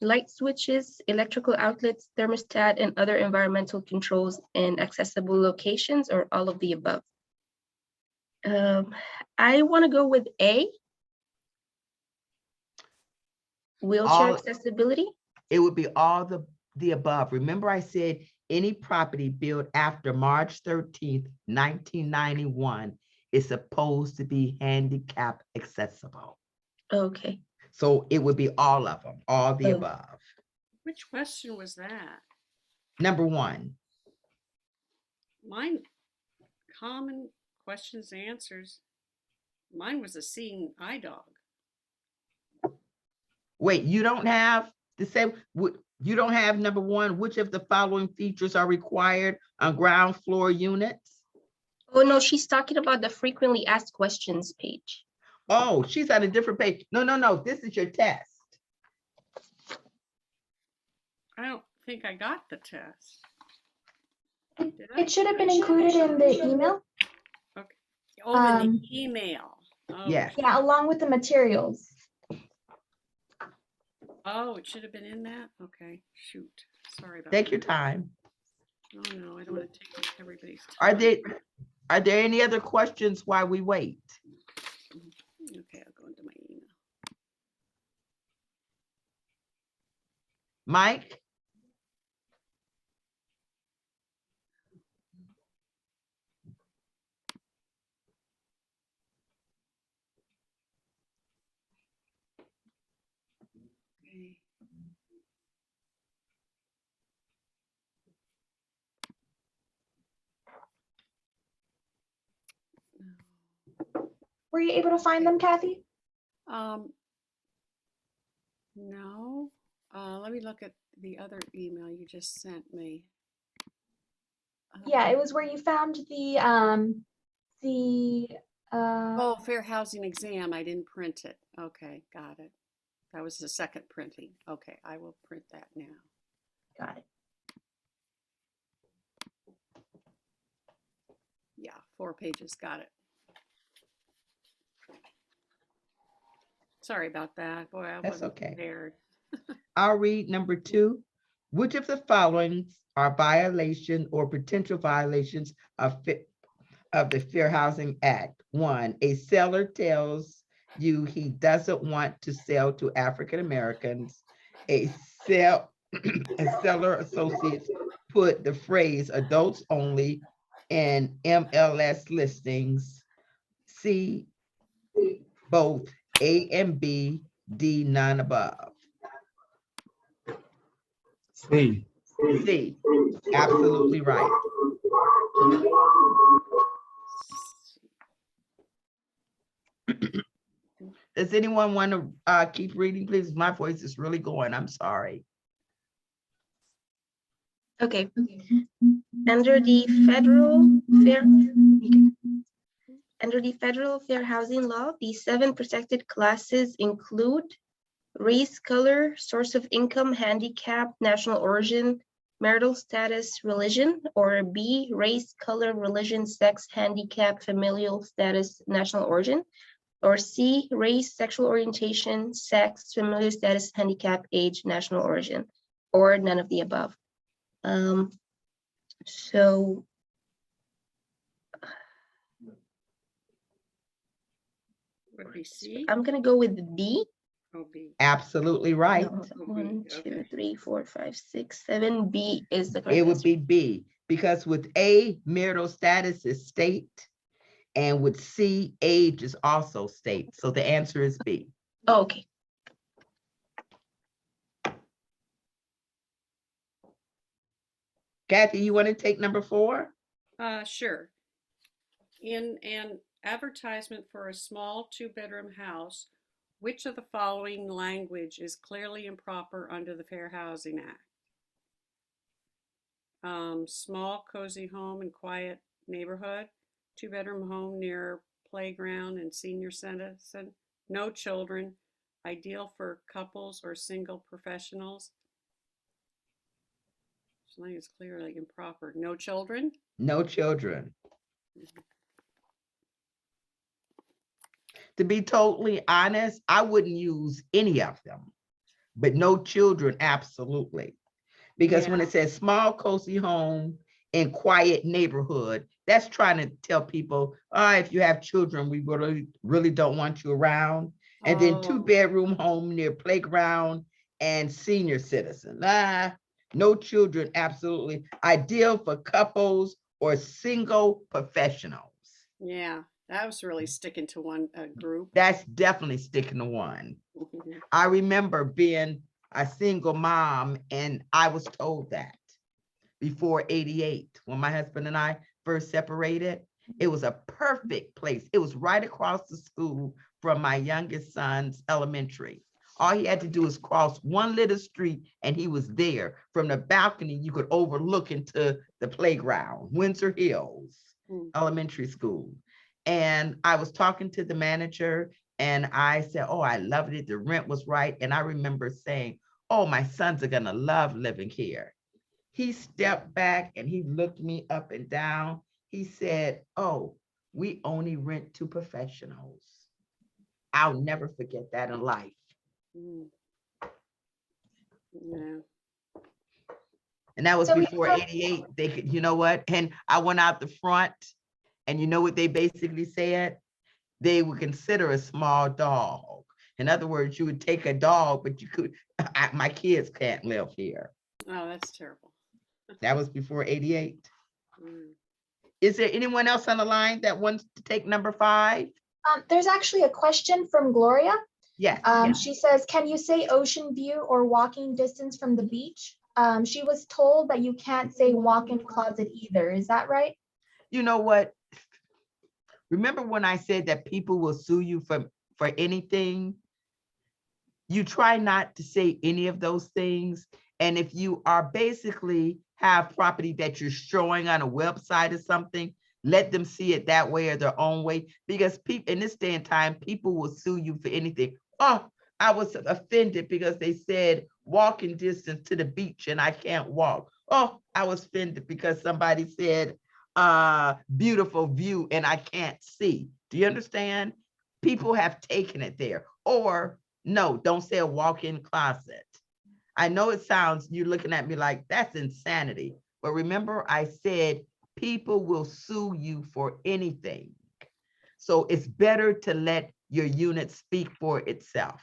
light switches, electrical outlets, thermostat, and other environmental controls in accessible locations, or all of the above. I want to go with A, wheelchair accessibility. It would be all the above. Remember I said any property built after March 13th, 1991 is supposed to be handicap accessible. Okay. So it would be all of them, all the Oh. above. Which question was that? Number one, Mine, common questions, answers. Mine was a seeing eye dog. wait, you don't have the same, you don't have number one, which of the following features are required on ground floor units? Oh, no, she's talking about the frequently asked questions page. Oh, she's on a different page. No, this is your test. I don't think I got the test. Did I? It should have been included in the email. Oh, in Um, the email. Oh, Yes. Yeah, along with the materials. Oh, it should have been in that? Okay, shoot. Sorry about Take that. your time. Oh, no, I don't want to take everybody's time. Are there any other questions while we wait? Okay, I'll go into my email. Mike? Okay. Were you able to find them, Kathy? No. Let me look at the other email you just sent me. Yeah, it was where you found Oh, fair housing exam. I didn't print it. Okay, got it. That was the second printing. Okay, I will print that now. got it. Yeah, 4 pages. Got it. Sorry about that. Boy, I That's wasn't okay. prepared. I'll read number two. Which of the following are violation or potential violations of the Fair Housing Act? One, a seller tells you he doesn't want to sell to African Americans. A seller associates put the phrase adults only in MLS listings. C, both A and B, D, none above. C. C, absolutely right. Does anyone want to keep reading, please? My voice is really going. I'm sorry. Okay. Under the federal fair housing law, the 7 protected classes include race, color, source of income, handicap, national origin, marital status, religion, or B, race, color, religion, sex, handicap, familial status, national origin, or C, race, sexual orientation, sex, familial status, handicap, age, national origin, or none of the above. So Would be C? I'm gonna go with B. Oh, B. Absolutely right. No, Oh, B, 1, 2, okay. 3, 4, 5, 6, 7. B is the correct It would answer. be B, because with A, marital status is state, and with C, age is also state. So the answer is B. Oh, okay. Kathy, you want to take number 4? Sure. In an advertisement for a small 2-bedroom house, which of the following language is clearly improper under the Fair Housing Act? Small, cozy home in quiet neighborhood, 2-bedroom home near playground and senior citizen, no children, ideal for couples or single professionals. Something is clearly improper. No children? No children. To be totally honest, I wouldn't use any of them, but no children, absolutely. Because when it says small, cozy home in quiet neighborhood, that's trying to tell people, if you have children, we really don't want you around. And then Oh. 2-bedroom home near playground and senior citizen. No children, absolutely. Ideal for couples or single professionals. Yeah, that was really sticking to one group. That's definitely sticking to one. I remember being a single mom and I was told that before 88, when my husband and I first separated. It was a perfect place. It was right across the school from my youngest son's elementary. All he had to do is cross one little street and he was there. From the balcony, you could overlook into the playground, Windsor Hills Elementary School. And I was talking to the manager and I said, oh, I loved it. The rent was right. And I remember saying, oh, my sons are gonna love living here. He stepped back and he looked me up and down. He said, oh, we only rent to professionals. I'll never forget that in life. Yeah. And that was So we before have- 88. They could, you know what? And I went out the front and you know what they basically said? They would consider a small dog. In other words, you would take a dog, but you could, my kids can't live here. Oh, that's terrible. That was before 88. Mm. Is there anyone else on the line that wants to take number 5? There's actually a question from Gloria. Yes. She says, can you say ocean view or walking distance from the beach? She was told that you can't say walk-in closet either. Is that right? You know what? Remember when I said that people will sue you for anything? You try not to say any of those things. And if you are basically have property that you're showing on a website or something, let them see it that way or their own way. Because people in this day and time, people will sue you for anything. Oh, I was offended because they said walking distance to the beach and I can't walk. Oh, I was offended because somebody said beautiful view and I can't see. Do you understand? People have taken it there. Or no, don't say a walk-in closet. I know it sounds, you're looking at me like that's insanity. But remember I said people will sue you for anything. So it's better to let your unit speak for itself.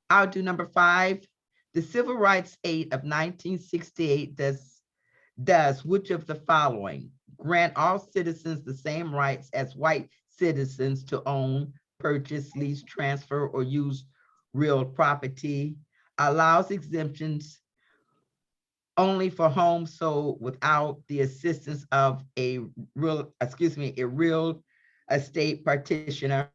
I'll do number 5. The Civil Rights Act of 1968 does which of the following? Grant all citizens the same rights as white citizens to own, purchase, lease, transfer, or use real property, allows exemptions only for homes sold without the assistance of a real estate practitioner.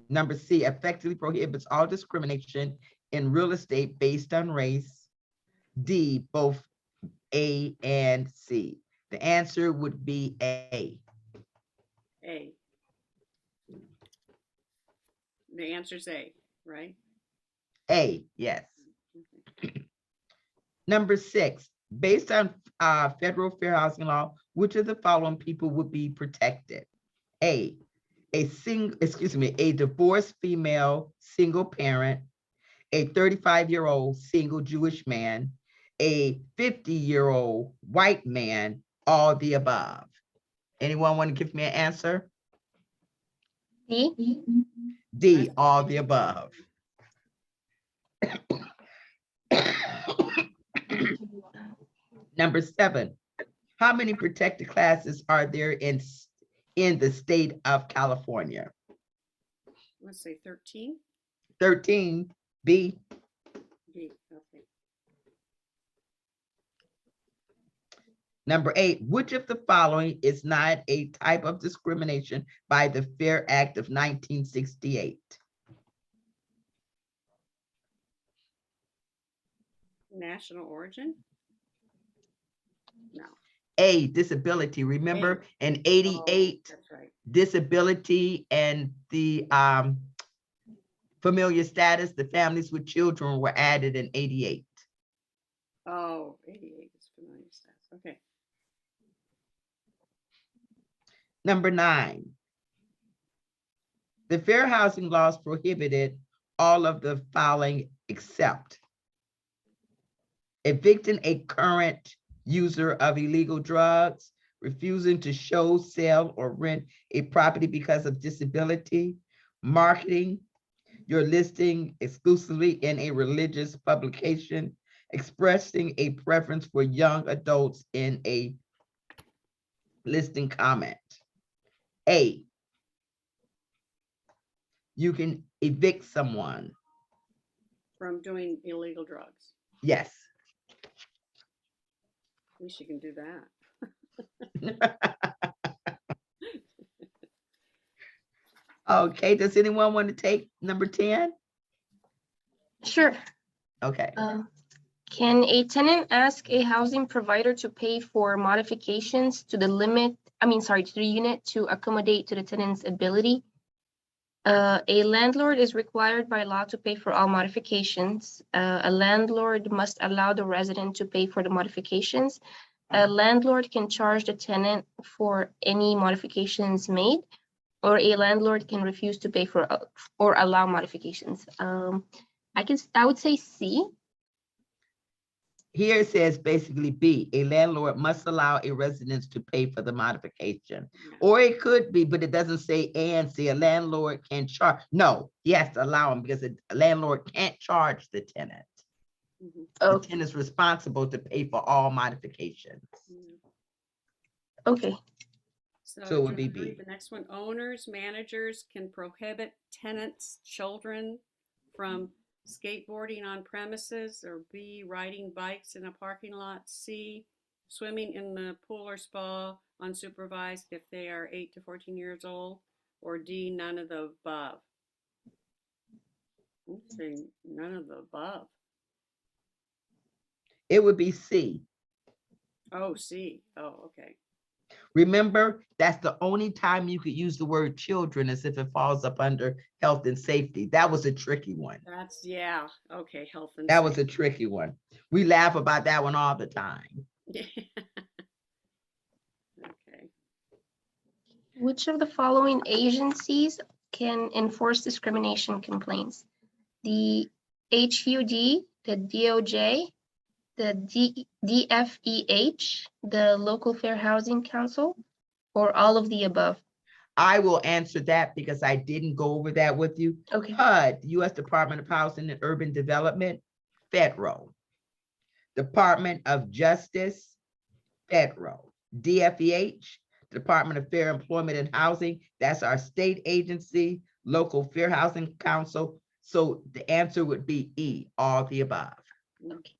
Number C, effectively prohibits all discrimination in real estate based on race. D, both A and C. The answer would be A. A. The answer's A, right? A, yes. Number 6, based on federal fair housing law, which of the following people would be protected? A divorced female single parent, a 35-year-old single Jewish man, a 50-year-old white man, all the above. Anyone want to give me an answer? D. D, all the above. Number 7, how many protected classes are there in the state of California? Let's say 13. 13, B. B, okay. Number 8, which of the following is not a type of discrimination by the Fair Act of 1968? National origin? No. A, disability. Remember in 88, That's right. disability and the familiar status, the families with children were added in 88. Oh, 88 is familiar status. Okay. Number 9, the fair housing laws prohibited all of the following except evicting a current user of illegal drugs, refusing to show, sell, or rent a property because of disability, marketing your listing exclusively in a religious publication, expressing a preference for young adults in a listing comment. A, you can evict someone. From doing illegal drugs. Yes. At least you can do that. Okay, does anyone want to take number 10? Sure. Okay. Can a tenant ask a housing provider to pay for modifications to the to the unit to accommodate to the tenant's ability? A landlord is required by law to pay for all modifications. A landlord must allow the resident to pay for the modifications. A landlord can charge the tenant for any modifications made, or a landlord can refuse to pay for or allow modifications. I would say C. Here it says basically B, a landlord must allow a residence to pay for the modification. Yeah. Or it could be, but it doesn't say and say a landlord can charge. No, he has to allow him because a landlord can't charge the tenant. Mhm. The tenant is responsible to pay for all modifications. Okay. So it would be do you wanna read B. the next one, owners, managers can prohibit tenants' children from skateboarding on premises, or B, riding bikes in a parking lot, C, swimming in the pool or spa unsupervised if they are 8 to 14 years old, or D, none of the above. I'm saying none of the above. It would be C. Oh, C. Oh, okay. Remember, that's the only time you could use the word children as if it falls up under health and safety. That was a tricky one. That's, yeah, okay, health and That was a tricky one. We laugh about that one all the time. safety. Okay. Which of the following agencies can enforce discrimination complaints? The HUD, the DOJ, the DFEH, the Local Fair Housing Council, or all of the above? I will answer that because I didn't go over that with you. Okay. HUD, U.S. Department of Housing and Urban Development, federal. Department of Justice, federal. DFEH, Department of Fair Employment and Housing, that's our state agency. Local Fair Housing Council. So the answer would be E, all the above. Okay.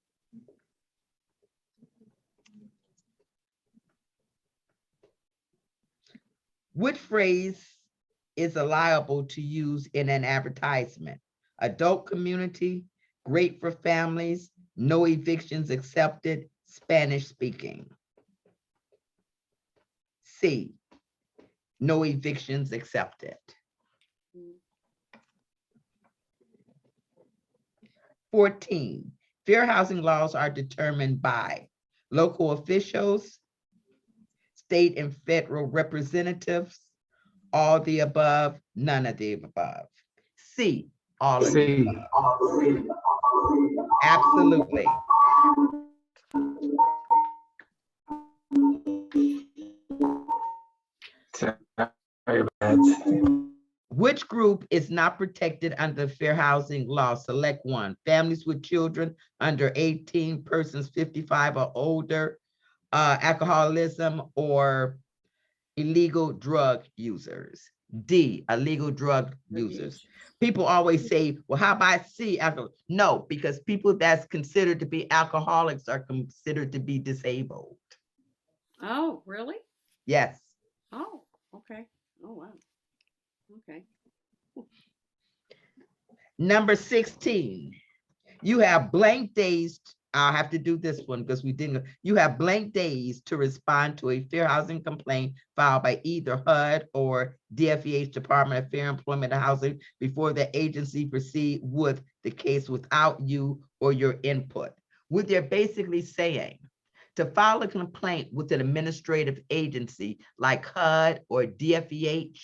What phrase is allowable to use in an advertisement? Adult community, great for families, no evictions accepted, Spanish speaking. C, no evictions accepted. 14, fair housing laws are determined by local officials, state and federal representatives, all the above, none of the above. C, all of the above. Absolutely. Which group is not protected under fair housing law? Select one. Families with children under 18, persons 55 or older, alcoholism, or illegal drug users. D, illegal drug users. People always say, well, how about C, alcohol? No, because people that's considered to be alcoholics are considered to be disabled. Oh, really? Yes. Oh, okay. Oh, wow. Okay. Number 16, you have blank days. I'll have to do this one because we didn't. You have blank days to respond to a fair housing complaint filed by either HUD or DFEH, Department of Fair Employment and Housing, before the agency proceed with the case without you or your input. What they're basically saying, to file a complaint with an administrative agency like HUD or DFEH,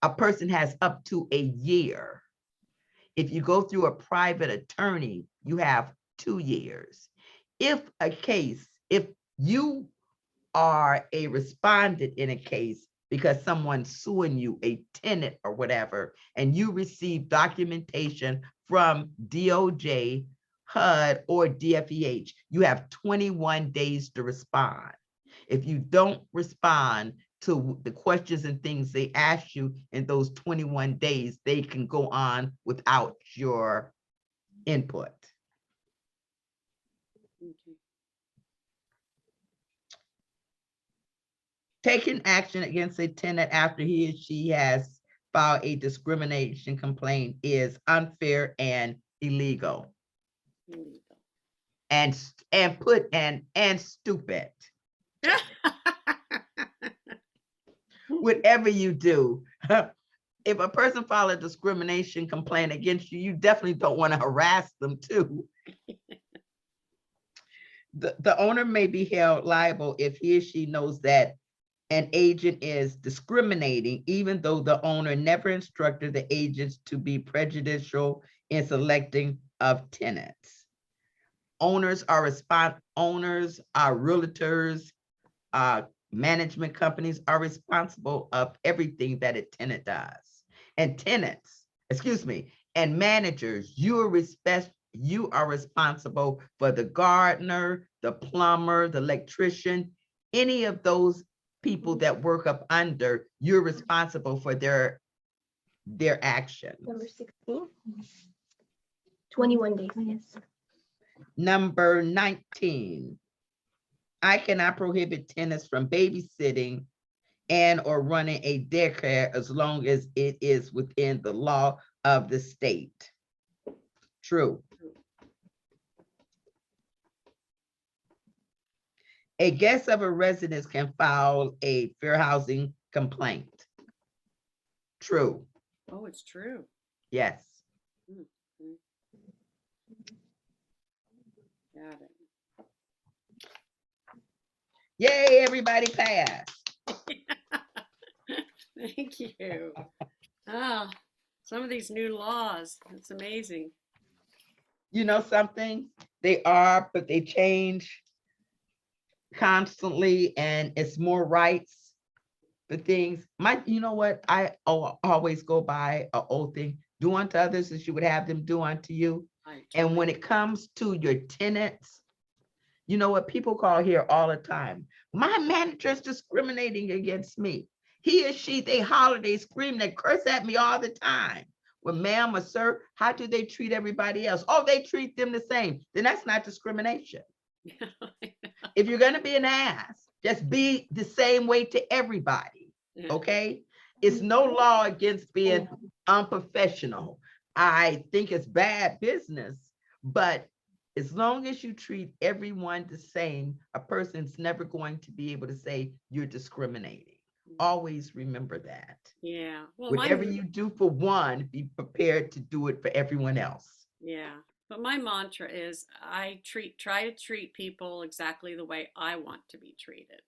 a person has up to a year. If you go through a private attorney, you have 2 years. If you are a respondent in a case because someone's suing you, a tenant or whatever, and you receive documentation from DOJ, HUD, or DFEH, you have 21 days to respond. If you don't respond to the questions and things they ask you in those 21 days, they can go on without your input. Okay. Taking action against a tenant after he or she has filed a discrimination complaint is unfair and illegal. Illegal. And stupid. Whatever you do, if a person files a discrimination complaint against you, you definitely don't want to harass them too. The owner may be held liable if he or she knows that an agent is discriminating, even though the owner never instructed the agents to be prejudicial in selecting of tenants. Owners are realtors, management companies are responsible of everything that a tenant does. And and managers, you are responsible for the gardener, the plumber, the electrician, any of those people that work up under, you're responsible for their actions. Number 16. 21 days, yes. Number 19, I cannot prohibit tenants from babysitting and or running a daycare as long as it is within the law of the state. True. A guest of a residence can file a fair housing complaint. True. Oh, it's true. Yes. Got it. Yay, everybody passed. Thank you. Ah, some of these new laws, it's amazing. You know something? They are, but they change constantly, and it's more rights for things. You know what? I always go by an old thing. Do unto others as you would have them do unto you. And when it comes to your tenants, you know what people call here all the time? My manager is discriminating against me. He or she, they holler, they scream, they curse at me all the time. Well, ma'am or sir, how do they treat everybody else? Oh, they treat them the same. Then that's not discrimination. If you're going to be an ass, just be the same way to everybody. Okay? It's no law against being unprofessional. I think it's bad business, but as long as you treat everyone the same, a person's never going to be able to say you're discriminating. Always remember that. Yeah. Well, whatever you do for one, be prepared to do it for everyone else. Yeah. But my mantra is try to treat people exactly the way I want to be treated.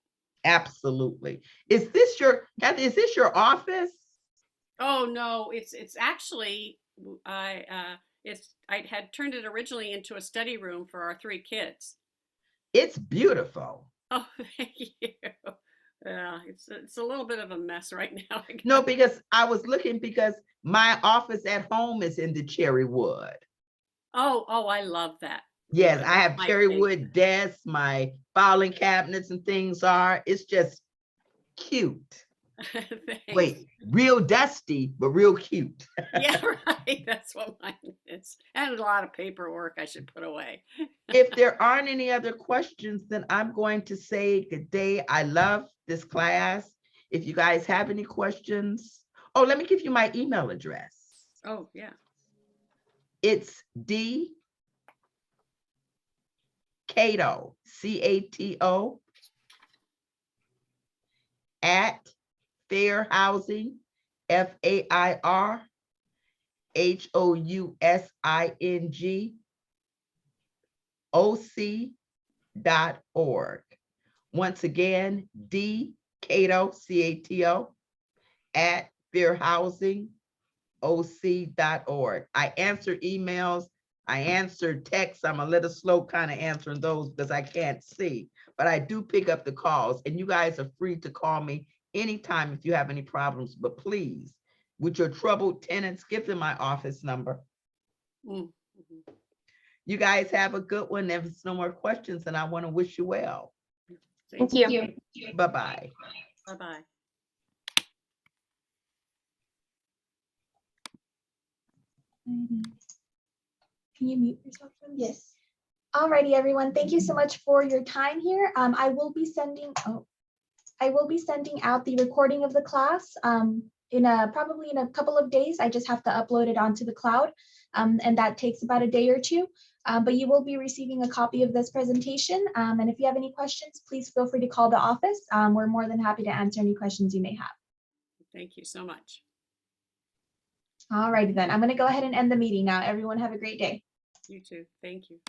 Absolutely. Is this your office? Oh no, it's actually I had turned it originally into a study room for our 3 kids. It's beautiful. Oh, thank you. Yeah, it's a little bit of a mess right now. No, because I was looking because my office at home is in the cherry wood. Oh, I love that. Yes, I have cherry wood desks, my filing cabinets and things are. It's just cute. Wait, real dusty, but real cute. Yeah, right. That's what mine is. And a lot of paperwork I should put away. If there aren't any other questions, then I'm going to say good day. I love this class. If you guys have any questions, let me give you my email address. Oh, yeah. It's D Cato, Cato, at Fair Housing, FAIRHOUSING, OC.org. Once again, D Cato, Cato, at Fair Housing, OC.org. I answer emails, I answer texts. I'm a little slow kind of answering those because I can't see, but I do pick up the calls, and you guys are free to call me anytime if you have any problems, but please, with your troubled tenants, give them my office number. Mm, mhm. You guys have a good one. If there's no more questions, and I want to wish you well. Thank Thank you. you. Bye-bye. Bye-bye. Can you mute yourself? Yes. Alrighty, everyone. Thank you so much for your time here. I will be sending out the recording of the class probably in a couple of days. I just have to upload it onto the cloud, and that takes about a day or two. But you will be receiving a copy of this presentation. And if you have any questions, please feel free to call the office. We're more than happy to answer any questions you may have. Thank you so much. Alrighty then. I'm going to go ahead and end the meeting now. Everyone have a great day. You too. Thank you.